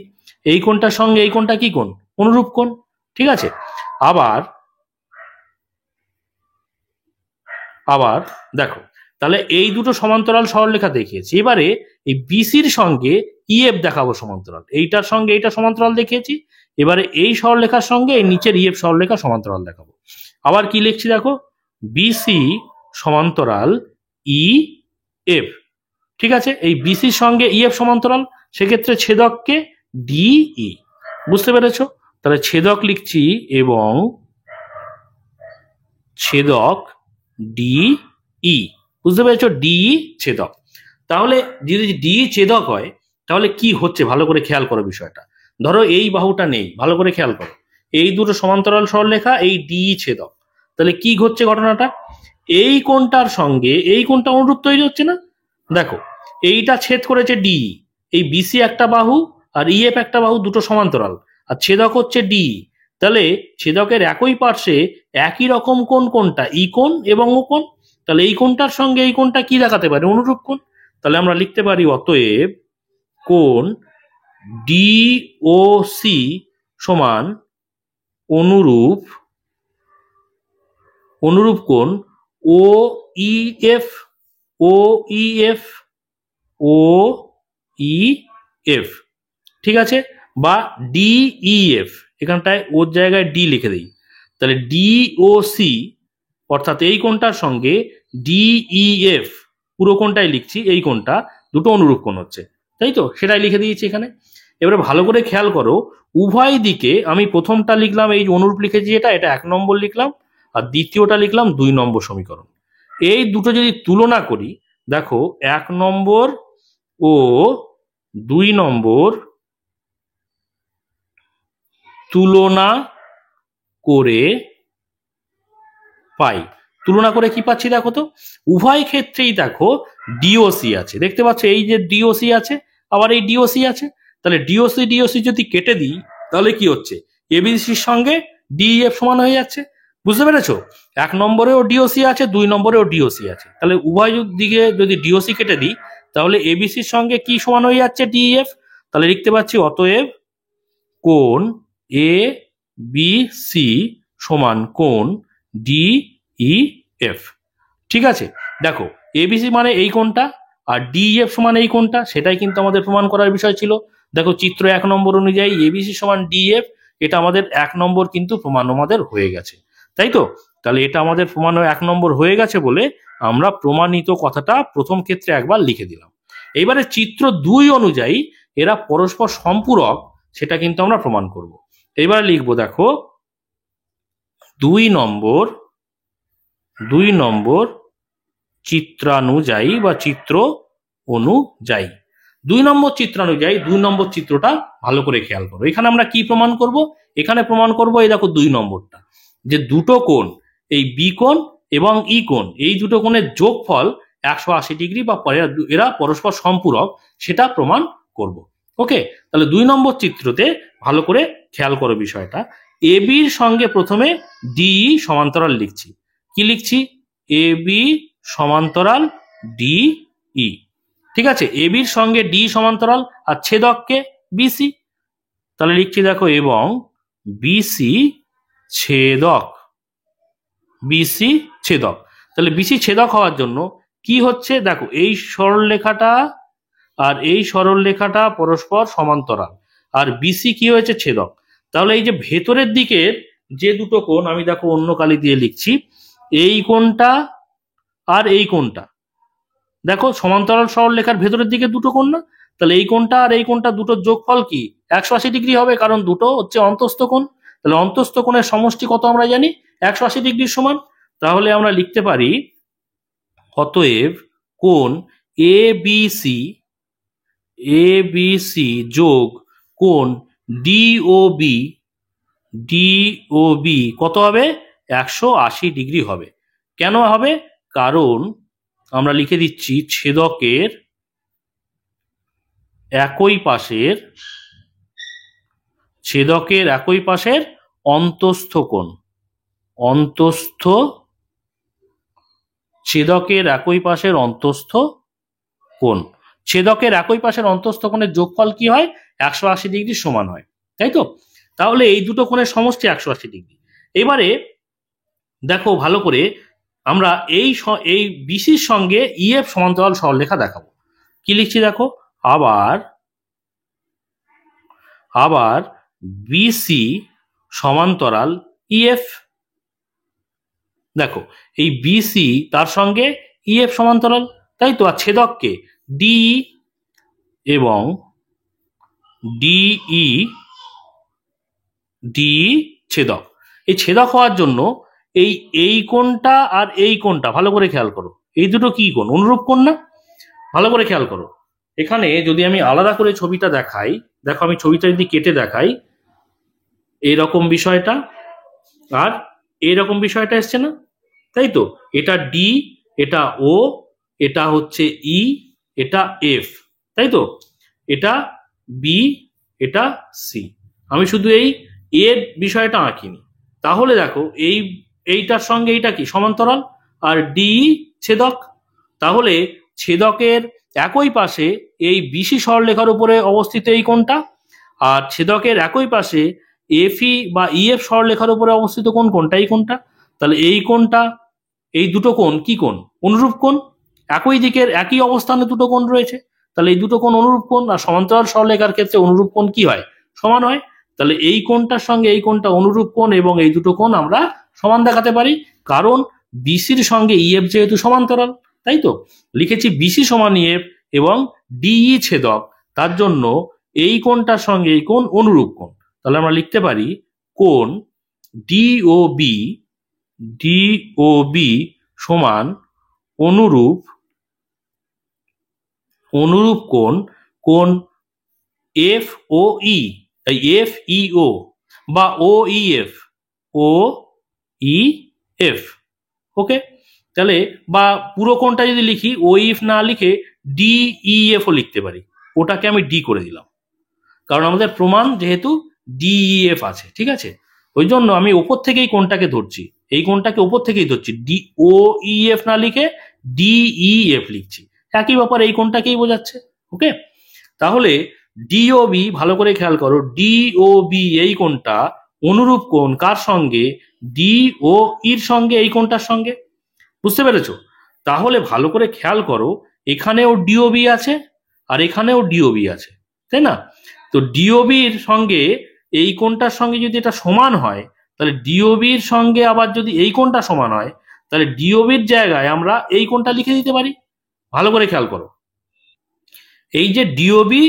এই কোণটার সঙ্গে এই কোণটা কি কোণ? অনুরূপ কোণ। ঠিক আছে, আবার দেখো, তাহলে এই দুটো সমান্তরাল সরলরেখা দেখিয়েছি। এবারে এই বিসির সঙ্গে ইএফ দেখাবো সমান্তরাল, এইটার সঙ্গে এইটা সমান্তরাল দেখিয়েছি, এবারে এই সরলরেখার সঙ্গে এই নিচের ইএফ সরলরেখা সমান্তরাল দেখাবো। আবার কি লিখছি দেখো, বিসি সমান্তরাল ই এফ। ঠিক আছে, এই বিসির সঙ্গে ইএফ সমান্তরাল, সেক্ষেত্রে ছেদককে ডিই। বুঝতে পেরেছো? তাহলে ছেদক লিখছি এবং ছেদক ডিই। বুঝতে পেরেছো? ডিই ছেদক। তাহলে যদি ডি ছেদক হয় তাহলে কি হচ্ছে ভালো করে খেয়াল করো বিষয়টা। ধরো এই বাহুটা নেই, ভালো করে খেয়াল করো, এই দুটো সমান্তরাল সরলরেখা, এই ডিই ছেদক। তাহলে কি ঘটছে ঘটনাটা, এই কোণটার সঙ্গে এই কোণটা অনুরূপ তৈরি হচ্ছে না? দেখো এইটা ছেদ করেছে ডি, এই বিসি একটা বাহু আর ইএফ একটা বাহু, দুটো সমান্তরাল, আর ছেদক হচ্ছে ডি। তাহলে ছেদকের একই পার্শ্বে একই রকম কোণ কোনটা? ই কোণ এবং ও কোণ। তাহলে এই কোণটার সঙ্গে এই কোণটা কি দেখাতে পারে? অনুরূপ কোণ। তাহলে আমরা লিখতে পারি অতএব কোণ ডিওসি সমান অনুরূপ কোণ ও ইএফ, ঠিক আছে, বা ডিইএফ, এখানটায় ওর জায়গায় ডি লিখে দিই। তাহলে ডিওসি অর্থাৎ এই কোণটার সঙ্গে ডিইএফ, পুরো কোণটাই লিখছি, এই কোণটা দুটো অনুরূপ কোণ হচ্ছে, তাই তো? সেটাই লিখে দিয়েছি এখানে। এবারে ভালো করে খেয়াল করো, উভয় দিকে আমি প্রথমটা লিখলাম এই অনুরূপ লিখেছি, এটা 1 নম্বর লিখলাম, আর দ্বিতীয়টা লিখলাম 2 নম্বর সমীকরণ। এই দুটো যদি তুলনা করি, দেখো 1 নম্বর ও 2 নম্বর তুলনা করে পাই। তুলনা করে কি পাচ্ছি দেখো তো, উভয় ক্ষেত্রেই দেখো ডিওসি আছে, দেখতে পাচ্ছ এই যে ডিওসি আছে, আবার এই ডিওসি আছে। তাহলে ডিওসি যদি কেটে দিই তাহলে কি হচ্ছে, এবিসির সঙ্গে ডিএফ সমান হয়ে যাচ্ছে। বুঝতে পেরেছো? 1 নম্বরেও ডিওসি আছে, 2 নম্বরেও ডিওসি আছে। তাহলে উভয় দিকে যদি ডিওসি কেটে দিই তাহলে এবিসির সঙ্গে কি সমান হয়ে যাচ্ছে? ডিএফ। তাহলে লিখতে পাচ্ছি অতএব কোণ এ বি সি সমান কোণ ডিইএফ। ঠিক আছে, দেখো এবিসি মানে এই কোণটা আর ডিএফ সমান এই কোণটা, সেটাই কিন্তু আমাদের প্রমাণ করার বিষয় ছিল। দেখো চিত্র 1 নম্বর অনুযায়ী এবিসি সমান ডিএফ, এটা আমাদের 1 নম্বর কিন্তু প্রমাণ আমাদের হয়ে গেছে, তাই তো? তাহলে এটা আমাদের প্রমাণ 1 নম্বর হয়ে গেছে বলে আমরা প্রমাণিত কথাটা প্রথম ক্ষেত্রে একবার লিখে দিলাম। এইবারে চিত্র 2 অনুযায়ী এরা পরস্পর সম্পূরক, সেটা কিন্তু আমরা প্রমাণ করব। এবারে লিখবো, দেখো 2 নম্বর চিত্রানুযায়ী বা চিত্র অনুযায়ী। 2 নম্বর চিত্রানুযায়ী 2 নম্বর চিত্রটা ভালো করে খেয়াল করো। এখানে আমরা কি প্রমাণ করব? এখানে প্রমাণ করব এই দেখো 2 নম্বরটা, যে দুটো কোণ, এই বি কোণ এবং ই কোণ, এই দুটো কোণের যোগফল 180 ডিগ্রি বা এরা পরস্পর সম্পূরক, সেটা প্রমাণ করব। ওকে, তাহলে 2 নম্বর চিত্রতে ভালো করে খেয়াল করো বিষয়টা। এ বির সঙ্গে প্রথমে ডিই সমান্তরাল লিখছি। কি লিখছি? এ বি সমান্তরাল ডিই। ঠিক আছে, এ বির সঙ্গে ডি সমান্তরাল আর ছেদককে বিসি। তাহলে লিখছি দেখো, এবং বিসি ছেদক। বিসি ছেদক। তাহলে বিসি ছেদক হওয়ার জন্য কি হচ্ছে? দেখো এই সরলরেখাটা আর এই সরলরেখাটা পরস্পর সমান্তরাল, আর বিসি কি হয়েছে? ছেদক। তাহলে এই যে ভেতরের দিকের যে দুটো কোণ, আমি দেখো অন্য কালি দিয়ে লিখছি, এই কোণটা আর এই কোণটা, দেখো সমান্তরাল সরলরেখার ভেতরের দিকে দুটো কোণ না? তাহলে এই কোণটা আর এই কোণটা দুটোর যোগফল কি? 180 ডিগ্রি হবে, কারণ দুটো হচ্ছে অন্তস্থ কোণ। তাহলে অন্তস্থ কোণের সমষ্টি কত আমরা জানি? 180 ডিগ্রির সমান। তাহলে আমরা লিখতে পারি অতএব কোণ এ বি সি যোগ কোণ ডিওবি কত হবে? 180 ডিগ্রি হবে। কেন হবে? কারণ আমরা লিখে দিচ্ছি ছেদকের একই পাশের অন্তস্থ কোণ, ছেদকের একই পাশের অন্তস্থ কোণের যোগফল কি হয়? 180 ডিগ্রি সমান হয়, তাই তো? তাহলে এই দুটো কোণের সমষ্টি 180 ডিগ্রি। এবারে দেখো ভালো করে, আমরা এই বিসির সঙ্গে ইএফ সমান্তরাল সরলরেখা দেখাবো। কি লিখছি দেখো, আবার বিসি সমান্তরাল ইএফ। দেখো এই বিসি তার সঙ্গে ইএফ সমান্তরাল, তাই তো? আর ছেদককে ডিই এবং ডিই ছেদক। এই ছেদক হওয়ার জন্য এই কোণটা আর এই কোণটা ভালো করে খেয়াল করো, এই দুটো কি কোণ? অনুরূপ কোণ না? ভালো করে খেয়াল করো। এখানে যদি আমি আলাদা করে ছবিটা দেখাই, দেখো আমি ছবিটা যদি কেটে দেখাই, এইরকম বিষয়টা আর এইরকম বিষয়টা এসছে না? তাই তো? এটা ডি, এটা ও, এটা হচ্ছে ই, এটা এফ, তাই তো? এটা বি, এটা সি। আমি শুধু এই এর বিষয়টা আঁকিনি। তাহলে দেখো এইটার সঙ্গে এইটা কি? সমান্তরাল, আর ডি ছেদক। তাহলে ছেদকের একই পাশে এই বিসি সরলরেখার উপরে অবস্থিত এই কোণটা, আর ছেদকের একই পাশে এফই বা ইএফ সরলরেখার উপরে অবস্থিত কোণটা? এই কোণটা। তাহলে এই কোণটা, এই দুটো কোণ কি কোণ? অনুরূপ কোণ। একই দিকের একই অবস্থানে দুটো কোণ রয়েছে, তাহলে এই দুটো কোণ অনুরূপ কোণ। আর সমান্তরাল সরলরেখার ক্ষেত্রে অনুরূপ কোণ কি হয়? সমান হয়। তাহলে এই কোণটার সঙ্গে এই কোণটা অনুরূপ কোণ, এবং এই দুটো কোণ আমরা সমান দেখাতে পারি, কারণ বিসির সঙ্গে ইএফ যেহেতু সমান্তরাল, তাই তো? লিখেছি বিসি সমান ইএফ এবং ডিই ছেদক, তার জন্য এই কোণটার সঙ্গে এই কোণ অনুরূপ কোণ। তাহলে আমরা লিখতে পারি কোণ ডিওবি সমান অনুরূপ কোণ এফ ও ই, এফ ই ও বা ও ই এফ। ওকে, তাহলে বা পুরো কোণটা যদি লিখি, ও ইফ না লিখে ডিইএফ ও লিখতে পারি। ওটাকে আমি ডি করে দিলাম, কারণ আমাদের প্রমাণ যেহেতু ডিইএফ আছে, ঠিক আছে? ওই জন্য আমি ওপর থেকেই কোণটাকে ধরছি, এই কোণটাকে উপর থেকেই ধরছি, ডি ও ই এফ না লিখে ডি ই এফ লিখছি, একই ব্যাপার, এই কোণটাকেই বোঝাচ্ছে। ওকে, তাহলে ডিওবি, ভালো করে খেয়াল করো, ডিওবি এই কোণটা অনুরূপ কোণ কার সঙ্গে? ডি ও ইর সঙ্গে, এই কোণটার সঙ্গে। বুঝতে পেরেছো? তাহলে ভালো করে খেয়াল করো, এখানেও ডিওবি আছে আর এখানেও ডিওবি আছে, তাই না? তো ডিওবির সঙ্গে এই কোণটার সঙ্গে যদি এটা সমান হয়, তাহলে ডিওবির সঙ্গে আবার যদি এই কোণটা সমান হয়, তাহলে ডিওবির জায়গায় আমরা এই কোণটা লিখে দিতে পারি। ভালো করে খেয়াল করো, এই যে ডিওবি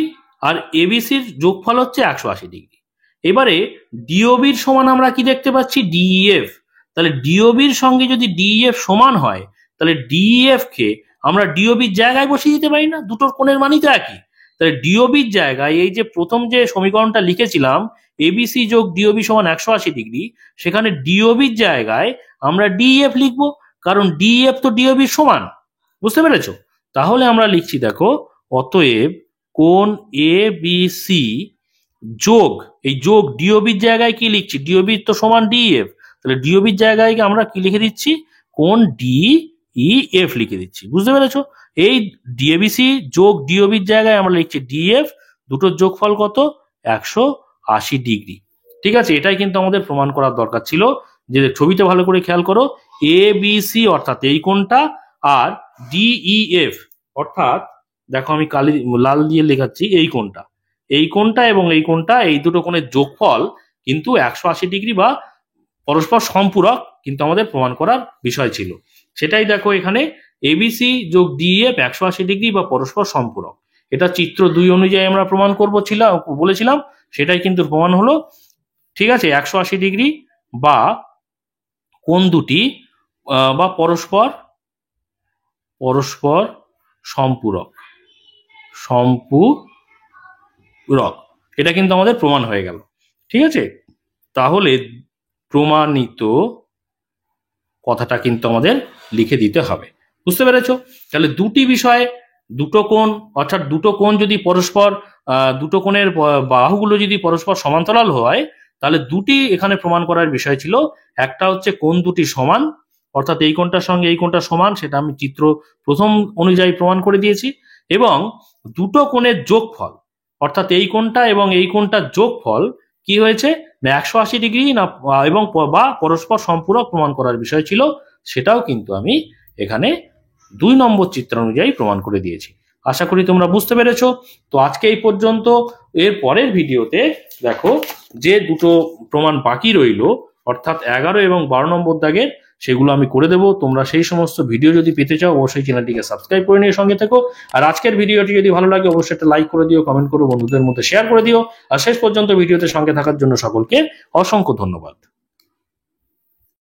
আর এবিসির যোগফল হচ্ছে 180 ডিগ্রি। এবারে ডিওবির সমান আমরা কি দেখতে পাচ্ছি? ডিইএফ। তাহলে ডিওবির সঙ্গে যদি ডিইএফ সমান হয়, তাহলে ডিইএফ কে আমরা ডিওবির জায়গায় বসিয়ে দিতে পারি না? দুটোর কোণের মানই তো একই। তাহলে ডিওবির জায়গায় এই যে প্রথম যে সমীকরণটা লিখেছিলাম, এবিসি যোগ ডিওবি সমান 180 ডিগ্রি, সেখানে ডিওবির জায়গায় আমরা ডিইএফ লিখবো, কারণ ডিইএফ তো ডিওবির সমান। বুঝতে পেরেছো? তাহলে আমরা লিখছি, দেখো, অতএব কোণ এ বি সি যোগ, এই যোগ ডিওবির জায়গায় কি লিখছি? ডিওবির তো সমান ডিএফ, তাহলে ডিওবির জায়গায় আমরা কি লিখে দিচ্ছি? কোণ ডি ই এফ লিখে দিচ্ছি। বুঝতে পেরেছো? এই ডিএবিসি যোগ ডিওবির জায়গায় আমরা লিখছি ডিএফ, দুটোর যোগফল কত? 180 ডিগ্রি। ঠিক আছে, এটাই কিন্তু আমাদের প্রমাণ করার দরকার ছিল। যে ছবিটা ভালো করে খেয়াল করো, এ বি সি অর্থাৎ এই কোণটা, আর ডিইএফ অর্থাৎ, দেখো আমি কালি লাল দিয়ে লেখাচ্ছি, এই কোণটা, এই কোণটা এবং এই কোণটা, এই দুটো কোণের যোগফল কিন্তু 180 ডিগ্রি বা পরস্পর সম্পূরক কিন্তু আমাদের প্রমাণ করার বিষয় ছিল। সেটাই দেখো এখানে, এবিসি যোগ ডিএফ 180 ডিগ্রি বা পরস্পর সম্পূরক। এটা চিত্র 2 অনুযায়ী আমরা প্রমাণ বলেছিলাম, সেটাই কিন্তু প্রমাণ হলো। ঠিক আছে, 180 ডিগ্রি বা কোণ দুটি বা পরস্পর সম্পূরক, এটা কিন্তু আমাদের প্রমাণ হয়ে গেল। ঠিক আছে, তাহলে প্রমাণিত কথাটা কিন্তু আমাদের লিখে দিতে হবে। বুঝতে পেরেছো? তাহলে দুটি বিষয়ে দুটো কোণ, অর্থাৎ দুটো কোণ যদি পরস্পর, দুটো কোণের বাহুগুলো যদি পরস্পর সমান্তরাল হয়, তাহলে দুটি এখানে প্রমাণ করার বিষয় ছিল। একটা হচ্ছে কোণ দুটি সমান, অর্থাৎ এই কোণটার সঙ্গে এই কোণটা সমান, সেটা আমি চিত্র প্রথম অনুযায়ী প্রমাণ করে দিয়েছি। এবং দুটো কোণের যোগফল, অর্থাৎ এই কোণটা এবং এই কোণটার যোগফল কি হয়েছে? 180 ডিগ্রি না, এবং বা পরস্পর সম্পূরক প্রমাণ করার বিষয় ছিল। সেটাও কিন্তু আমি এখানে 2 নম্বর চিত্র অনুযায়ী প্রমাণ করে দিয়েছি। আশা করি তোমরা বুঝতে পেরেছো। তো আজকে এই পর্যন্ত। এর পরের ভিডিওতে দেখো যে দুটো প্রমাণ বাকি রইল, অর্থাৎ 11 এবং 12 নম্বর দাগের, সেগুলো আমি করে দেবো। তোমরা সেই সমস্ত ভিডিও যদি পেতে চাও, অবশ্যই চ্যানেলটিকে সাবস্ক্রাইব করে নিয়ে সঙ্গে থেকো। আর আজকের ভিডিওটি যদি ভালো লাগে, অবশ্যই একটা লাইক করে দিও, কমেন্ট করো, বন্ধুদের মধ্যে শেয়ার করে দিও। আর শেষ পর্যন্ত ভিডিওতে সঙ্গে থাকার জন্য সকলকে অসংখ্য ধন্যবাদ।